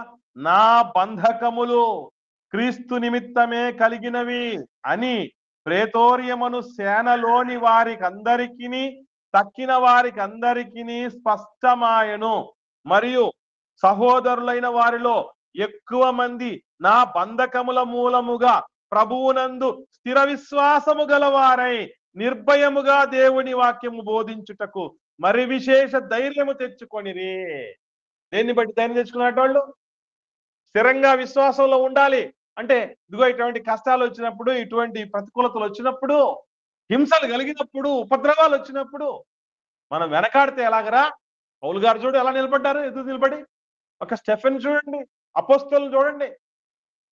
నా బంధకములు క్రీస్తు నిమిత్తమే కలిగినవి అని ప్రేతోర్యమును సేనలోని వారికందరికీ తక్కిన వారికందరికీ స్పష్టమాయను. మరియు సహోదరులైన వారిలో ఎక్కువ మంది నా బంధకముల మూలముగా ప్రభువునందు స్థిర విశ్వాసము గలవారై నిర్భయముగా దేవుని వాక్యము బోధించుటకు మరి విశేష ధైర్యము తెచ్చుకొనిరి. దేన్ని బట్టి ధైర్యం తెచ్చుకున్నట్టు? స్థిరంగా విశ్వాసంలో ఉండాలి. అంటే ఇదిగో ఇటువంటి కష్టాలు వచ్చినప్పుడు, ఇటువంటి ప్రతికూలతలు వచ్చినప్పుడు, హింసలు కలిగినప్పుడు, ఉపద్రవాలు వచ్చినప్పుడు మనం వెనకాడితే ఎలాగరా? పౌలు గారు చూడు ఎలా నిలబడ్డారు, ఎదురు నిలబడి. ఒక స్టెఫెన్ చూడండి, అపోస్తలులు చూడండి,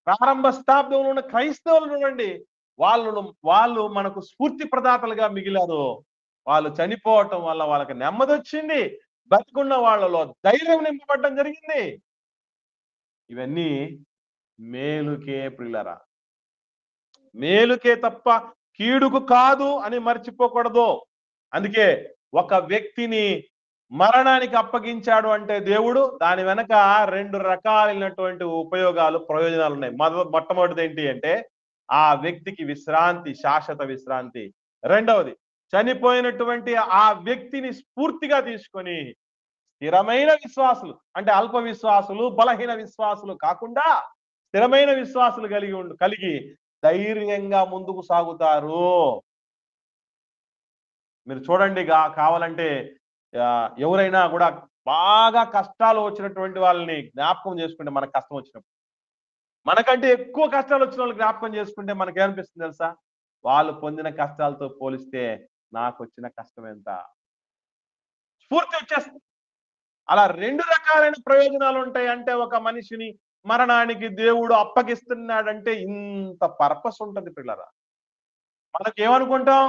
ప్రారంభ శతాబ్దంలో ఉన్న క్రైస్తవులు చూడండి, వాళ్ళు మనకు స్ఫూర్తి ప్రదాతలుగా మిగిలారు. వాళ్ళు చనిపోవటం వల్ల వాళ్ళకి నెమ్మది వచ్చింది, బతికున్న వాళ్ళలో ధైర్యం నింపబడడం జరిగింది. ఇవన్నీ మేలుకే ప్రియులరా, మేలుకే తప్ప కీడుకు కాదు అని మర్చిపోకూడదు. అందుకే ఒక వ్యక్తిని మరణానికి అప్పగించాడు అంటే దేవుడు, దాని వెనక 2 రకాలైనటువంటి ఉపయోగాలు, ప్రయోజనాలు ఉన్నాయి. మొట్టమొదటిది ఏంటి అంటే ఆ వ్యక్తికి విశ్రాంతి, శాశ్వత విశ్రాంతి. రెండవది, చనిపోయినటువంటి ఆ వ్యక్తిని స్ఫూర్తిగా తీసుకొని స్థిరమైన విశ్వాసులు, అంటే అల్ప విశ్వాసులు, బలహీన విశ్వాసులు కాకుండా స్థిరమైన విశ్వాసులు కలిగి ధైర్యంగా ముందుకు సాగుతారు. మీరు చూడండి, కావాలంటే ఎవరైనా కూడా బాగా కష్టాలు వచ్చినటువంటి వాళ్ళని జ్ఞాపకం చేసుకుంటే, మనకు కష్టం వచ్చినప్పుడు మనకంటే ఎక్కువ కష్టాలు వచ్చిన వాళ్ళు జ్ఞాపకం చేసుకుంటే మనకేమనిపిస్తుంది తెలుసా? వాళ్ళు పొందిన కష్టాలతో పోలిస్తే నాకు వచ్చిన కష్టం ఎంత? స్ఫూర్తి వచ్చేస్తుంది. అలా 2 రకాలైన ప్రయోజనాలు ఉంటాయి. అంటే ఒక మనిషిని మరణానికి దేవుడు అప్పగిస్తున్నాడంటే ఇంత పర్పస్ ఉంటుంది పిల్లరా. మనకేమనుకుంటాం?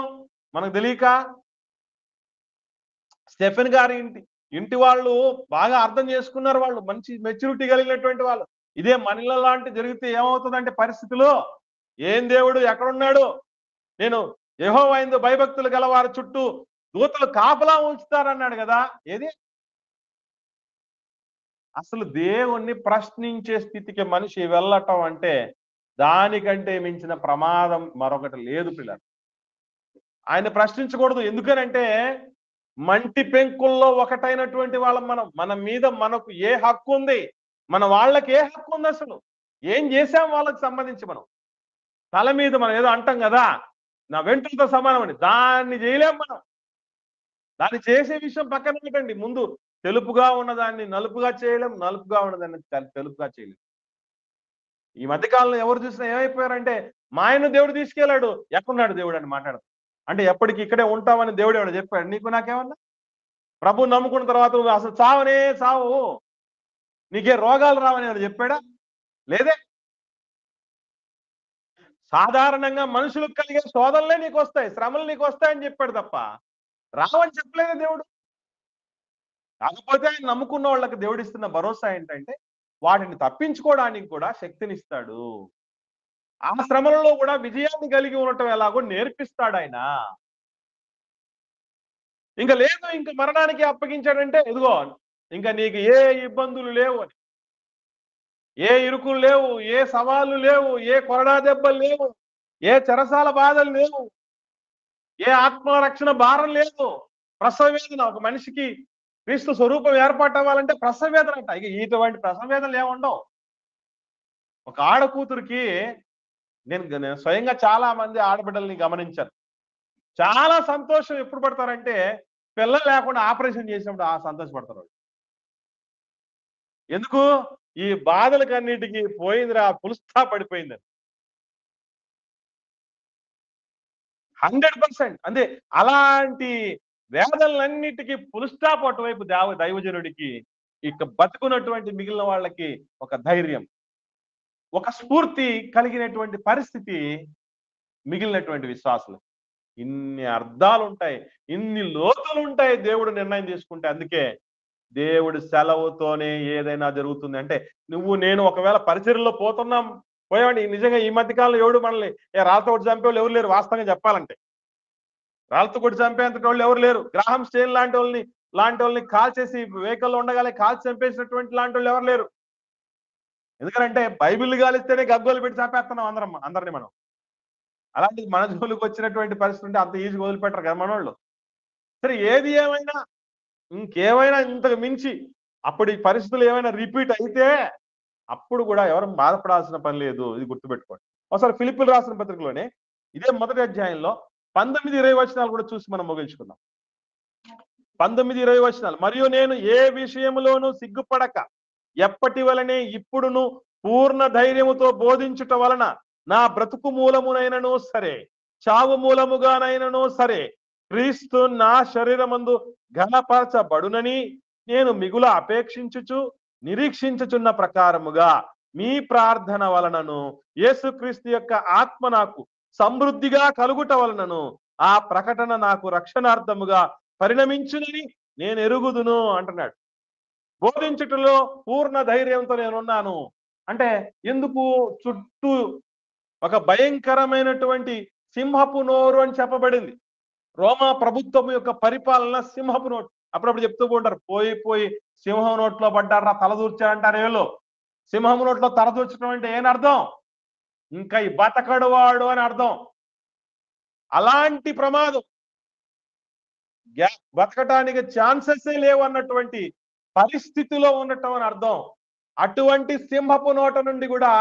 మనకు తెలియక స్టెఫెన్ గారి ఇంటి వాళ్ళు బాగా అర్థం చేసుకున్నారు. వాళ్ళు మంచి మెచ్యూరిటీ కలిగినటువంటి వాళ్ళు. ఇదే మనలో లాంటి జరిగితే ఏమవుతుందంటే పరిస్థితులు, ఏం దేవుడు ఎక్కడున్నాడు? నేను యెహోవా యందు భయభక్తులు గల వారి చుట్టూ దూతలు కాపలా ఉంచుతారన్నాడు కదా. ఏది? అసలు దేవుణ్ణి ప్రశ్నించే స్థితికి మనిషి వెళ్ళటం అంటే దానికంటే మించిన ప్రమాదం మరొకటి లేదు పిల్లలు. ఆయన ప్రశ్నించకూడదు. ఎందుకనంటే మంటి పెంకుల్లో ఒకటైనటువంటి వాళ్ళం మనం. మన మీద మనకు ఏ హక్కు ఉంది? మన వాళ్ళకి ఏ హక్కు ఉంది? అసలు ఏం చేశాం వాళ్ళకి సంబంధించి? మనం తల మీద మనం ఏదో అంటాం కదా, నా వెంట్రుకతో సమానం అని. దాన్ని చేయలేం మనం. దాన్ని చేసే విషయం పక్కన పెట్టండి. ముందు తెలుపుగా ఉన్నదాన్ని నలుపుగా చేయలేం, నలుపుగా ఉన్నదాన్ని తెలుపుగా చేయలేం. ఈ మధ్యకాలంలో ఎవరు చూసినా ఏమైపోయారంటే, మా ఆయన దేవుడు తీసుకెళ్ళాడు, ఎక్కడున్నాడు దేవుడు అని మాట్లాడతారు. అంటే ఎప్పటికి ఇక్కడే ఉంటామని దేవుడు ఏమైనా చెప్పాడు నీకు నాకేమన్నా? ప్రభు నమ్ముకున్న తర్వాత నువ్వు అసలు చావనే చావు, నీకే రోగాలు రావని ఏమైనా చెప్పాడా? లేదే. సాధారణంగా మనుషులకు కలిగే శోధనలే నీకు వస్తాయి, శ్రమలు నీకు వస్తాయని చెప్పాడు తప్ప రావని చెప్పలేదే దేవుడు. కాకపోతే ఆయన నమ్ముకున్న వాళ్ళకి దేవుడిస్తున్న భరోసా ఏంటంటే, వాటిని తప్పించుకోవడానికి కూడా శక్తినిస్తాడు. ఆ శ్రమలలో కూడా విజయాన్ని కలిగి ఉండటం ఎలాగో నేర్పిస్తాడు ఆయన. ఇంకా లేదు, ఇంక మరణానికి అప్పగించాడంటే ఇదిగో ఇంకా నీకు ఏ ఇబ్బందులు లేవు అని, ఏ ఇరుకులు లేవు, ఏ సవాళ్లు లేవు, ఏ కొరడా దెబ్బలు లేవు, ఏ చెరసాల బాధలు లేవు, ఏ ఆత్మరక్షణ భారం లేదు. ప్రసవ వేదన, ఒక మనిషికి క్రీస్తు స్వరూపం ఏర్పాటు అవ్వాలంటే ప్రసవ వేదన అంట. ఇక ఇటువంటి ప్రసవ వేదనలు ఏముండవు. ఒక ఆడ కూతురికి నేను స్వయంగా చాలా మంది ఆడబిడ్డల్ని గమనించాను. చాలా సంతోషం ఎప్పుడు పడతారంటే, పిల్లలు లేకుండా ఆపరేషన్ చేసినప్పుడు సంతోషపడతారు వాళ్ళు. ఎందుకు? ఈ బాధలకన్నిటికీ పోయిందిరా, ఫుల్ స్టాప్ పడిపోయిందని. 100% అంతే. అలాంటి వేదనలన్నిటికీ ఫుల్ స్టాప్ అటువైపు దైవజనుడికి ఇక బతుకున్నటువంటి మిగిలిన వాళ్ళకి ఒక ధైర్యం, ఒక స్ఫూర్తి కలిగినటువంటి పరిస్థితి మిగిలినటువంటి విశ్వాసులు. ఇన్ని అర్థాలు ఉంటాయి, ఇన్ని లోతులు ఉంటాయి దేవుడు నిర్ణయం తీసుకుంటే. అందుకే దేవుడి సెలవుతోనే ఏదైనా జరుగుతుంది. అంటే నువ్వు నేను ఒకవేళ పరిచర్యలో పోయామండి. నిజంగా ఈ మధ్య కాలంలో ఎవడు మనల్ని రాళ్ళతో కొట్టి చంపేవాళ్ళు ఎవరు లేరు. వాస్తవంగా చెప్పాలంటే రాళ్ళతో కొట్టి చంపేంత వాళ్ళు ఎవరు లేరు. గ్రాహం స్టేన్ లాంటి వాళ్ళని కాల్చేసి వెహికల్లో ఉండగానే కాల్చి చంపేసినటువంటి లాంటి వాళ్ళు ఎవరు లేరు. ఎందుకంటే బైబిల్ కాలిస్తేనే గగ్గోలు పెట్టి చంపేస్తున్నాం అందరిని మనం. అలాంటిది మన జోలికి వచ్చినటువంటి పరిస్థితి ఉంటే అంత ఈజీగా వదిలిపెట్టరు కదా మనోళ్ళు. సరే, ఏది ఏమైనా ఇంకేమైనా ఇంతకు మించి అప్పుడు ఈ పరిస్థితులు ఏమైనా రిపీట్ అయితే అప్పుడు కూడా ఎవరు బాధపడాల్సిన పని లేదు. ఇది గుర్తుపెట్టుకోండి. ఒకసారి ఫిలిప్పీలు రాసిన పత్రికలోనే ఇదే మొదటి అధ్యాయంలో 19-20 వచనాలు కూడా చూసి మనం ముగించుకుందాం. 19-20 వచనాలు. మరియు నేను ఏ విషయంలోనూ సిగ్గుపడక ఎప్పటి వలనే ఇప్పుడును పూర్ణ ధైర్యముతో బోధించుట వలన నా బ్రతుకు మూలమునైనను సరే, చావు మూలముగానైనను సరే, క్రీస్తు నా శరీరమందు ఘనపరచబడునని నేను మిగుల అపేక్షించుచు నిరీక్షించుచున్న ప్రకారముగా మీ ప్రార్థన వలనను యేసుక్రీస్తు యొక్క ఆత్మ నాకు సమృద్ధిగా కలుగుట వలనను ఆ ప్రకటన నాకు రక్షణార్థముగా పరిణమించునని నేను ఎరుగుదును అంటున్నాడు. బోధించుటలో పూర్ణ ధైర్యంతో నేనున్నాను అంటే ఎందుకు? చుట్టూ ఒక భయంకరమైనటువంటి సింహపు నోరు అని చెప్పబడింది. రోమా ప్రభుత్వం యొక్క పరిపాలన సింహపు నోటు. అప్పుడప్పుడు చెప్తూ ఉంటారు, పోయి సింహం నోట్లో పడ్డారా తలదూర్చారంటారు. ఏలో సింహం నోట్లో తలదూర్చడం అంటే ఏం అర్థం? ఇంకా ఈ బతకడు వాడు అని అర్థం. అలాంటి ప్రమాదం, బతకటానికి ఛాన్సెసే లేవు అన్నటువంటి పరిస్థితిలో ఉండటం అని అర్థం. అటువంటి సింహపు నోట నుండి కూడా,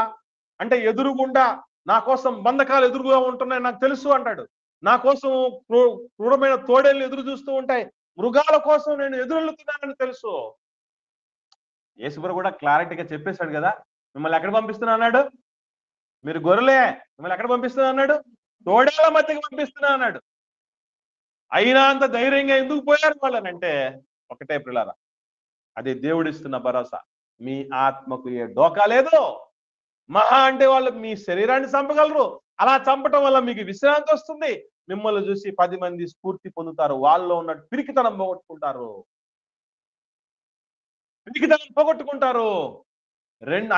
అంటే ఎదురుగుండా నా కోసం బంధకాలు ఎదురుగా ఉంటున్నాయి నాకు తెలుసు అంటాడు. నా కోసం క్రూరమైన తోడేళ్ళు ఎదురు చూస్తూ ఉంటాయి, మృగాల కోసం నేను ఎదురెళ్తున్నానని తెలుసు. యేసుప్రభు కూడా క్లారిటీగా చెప్పేశాడు కదా, మిమ్మల్ని ఎక్కడ పంపిస్తున్నా అన్నాడు? మీరు గొర్రెలే, మిమ్మల్ని ఎక్కడ పంపిస్తున్నా అన్నాడు? తోడేళ్ల మధ్యకి పంపిస్తున్నా అన్నాడు. అయినా అంత ధైర్యంగా ఎందుకు పోయారు వాళ్ళనంటే ఒకటే ప్రియులారా, అది దేవుడిస్తున్న భరోసా. మీ ఆత్మకు ఏ డోకా లేదు. మహా అంటే వాళ్ళు మీ శరీరాన్ని చంపగలరు. అలా చంపటం వల్ల మీకు విశ్రాంతి వస్తుంది. మిమ్మల్ని చూసి 10 మంది స్ఫూర్తి పొందుతారు. వాళ్ళలో ఉన్న పిరికితనం పోగొట్టుకుంటారు.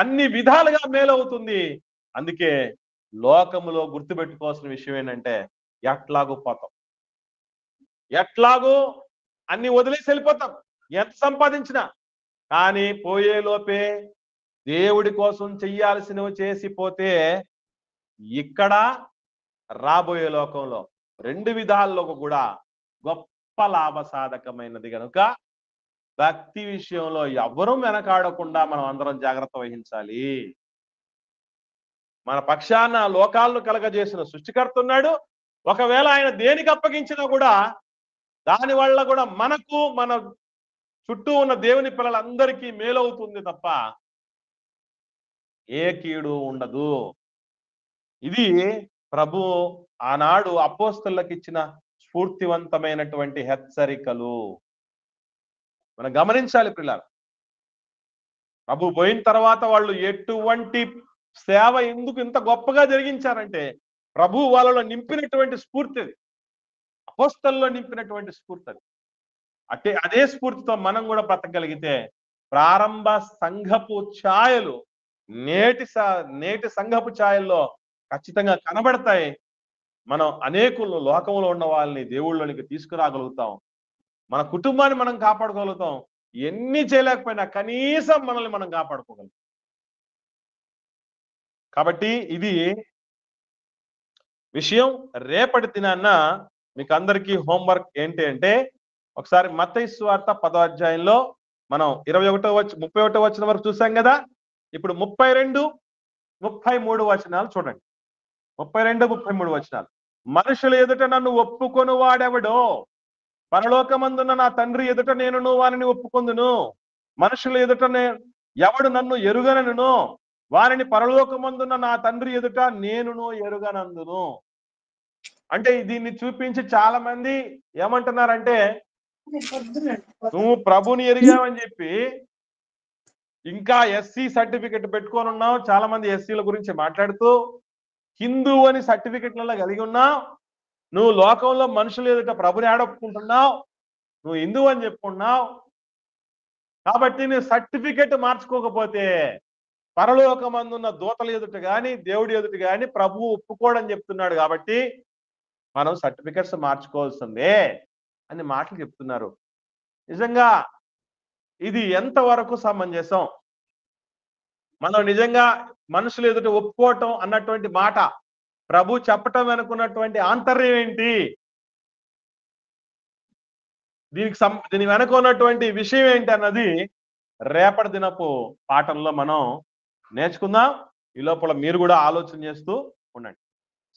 అన్ని విధాలుగా మేలవుతుంది. అందుకే లోకములో గుర్తుపెట్టుకోవాల్సిన విషయం ఏంటంటే, ఎట్లాగూ పోతాం, ఎట్లాగూ అన్ని వదిలేసి వెళ్ళిపోతాం, ఎంత సంపాదించినా. కానీ పోయే లోపే దేవుడి కోసం చెయ్యాల్సినవి చేసిపోతే ఇక్కడ రాబోయే లోకంలో 2 విధాల్లో కూడా గొప్ప లాభసాధకమైనది కనుక భక్తి విషయంలో ఎవరూ వెనకాడకుండా మనం అందరం జాగ్రత్త వహించాలి. మన పక్షాన లోకాలను కలగజేసిన సృష్టికర్త ఉన్నాడు. ఒకవేళ ఆయన దేనికి అప్పగించినా కూడా దాని వల్ల కూడా మనకు మన చుట్టూ ఉన్న దేవుని పిల్లలందరికీ మేలవుతుంది తప్ప ఏ కీడు ఉండదు. ఇది ప్రభు ఆనాడు అపోస్తలులకు ఇచ్చిన స్ఫూర్తివంతమైనటువంటి హెచ్చరికలు. మనం గమనించాలి పిల్లలు. ప్రభు పోయిన తర్వాత వాళ్ళు ఎటువంటి సేవ ఎందుకు ఇంత గొప్పగా జరిగించారంటే ప్రభు వాళ్ళలో నింపినటువంటి స్ఫూర్తి అది. అపోస్తలులో నింపినటువంటి స్ఫూర్తి అది. అదే స్ఫూర్తితో మనం కూడా బ్రతకగలిగితే ప్రారంభ సంఘపు ఛాయలు నేటి సంఘపు ఛాయల్లో ఖచ్చితంగా కనబడతాయి. మనం అనేకులు లోకంలో ఉన్న వాళ్ళని దేవుళ్ళలోనికి తీసుకురాగలుగుతాం. మన కుటుంబాన్ని మనం కాపాడుకోగలుగుతాం. ఎన్ని చేయలేకపోయినా కనీసం మనల్ని మనం కాపాడుకోగలుగుతాం. కాబట్టి ఇది విషయం. రేపటి దినాన్న మీకు అందరికీ హోంవర్క్ ఏంటి అంటే ఒకసారి మత్తయి సువార్త 10వ అధ్యాయంలో మనం 31వ వచనం వరకు చూసాం కదా. ఇప్పుడు 32, 33 వచనాలు చూడండి. 32, 33 వచనాలు. మనుషుల ఎదుట నన్ను ఒప్పుకొని వాడెవడో పరలోకమందున్న నా తండ్రి ఎదుట నేను వారిని ఒప్పుకొందును. మనుషుల ఎదుట ఎవడు నన్ను ఎరుగనను వారిని పరలోకమందున్న నా తండ్రి ఎదుట నేనును ఎరుగనందును. అంటే దీన్ని చూపించి చాలా మంది ఏమంటున్నారంటే నువ్వు ప్రభుని ఎరిగావని చెప్పి ఇంకా ఎస్సీ సర్టిఫికెట్ పెట్టుకొని ఉన్నావు. చాలా మంది ఎస్సీల గురించి మాట్లాడుతూ హిందూ అని సర్టిఫికెట్లలో కలిగి ఉన్నావు. నువ్వు లోకంలో మనుషులు ఎదుట ప్రభుని ఆడొప్పుకుంటున్నావు. నువ్వు హిందూ అని చెప్పుకున్నావు. కాబట్టి నువ్వు సర్టిఫికెట్ మార్చుకోకపోతే పరలోకమందున్న దూతల ఎదుట గాని దేవుడి ఎదుట గాని ప్రభువు ఒప్పుకోడని చెప్తున్నాడు. కాబట్టి మనం సర్టిఫికెట్స్ మార్చుకోవాల్సిందే అని మాటలు చెప్తున్నారు. నిజంగా ఇది ఎంతవరకు సమంజసం? మనం నిజంగా మనుషులు ఎదుట ఒప్పుకోవటం అన్నటువంటి మాట ప్రభు చెప్పటం అనుకున్నటువంటి ఆంతర్యం ఏంటి? దీని వెనక ఉన్నటువంటి విషయం ఏంటి అన్నది రేపటి దినపు పాఠంలో మనం నేర్చుకుందాం. ఈ లోపల మీరు కూడా ఆలోచన చేస్తూ ఉండండి.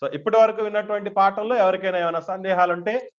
సో ఇప్పటి వరకు విన్నటువంటి పాఠంలో ఎవరికైనా ఏమైనా సందేహాలు ఉంటే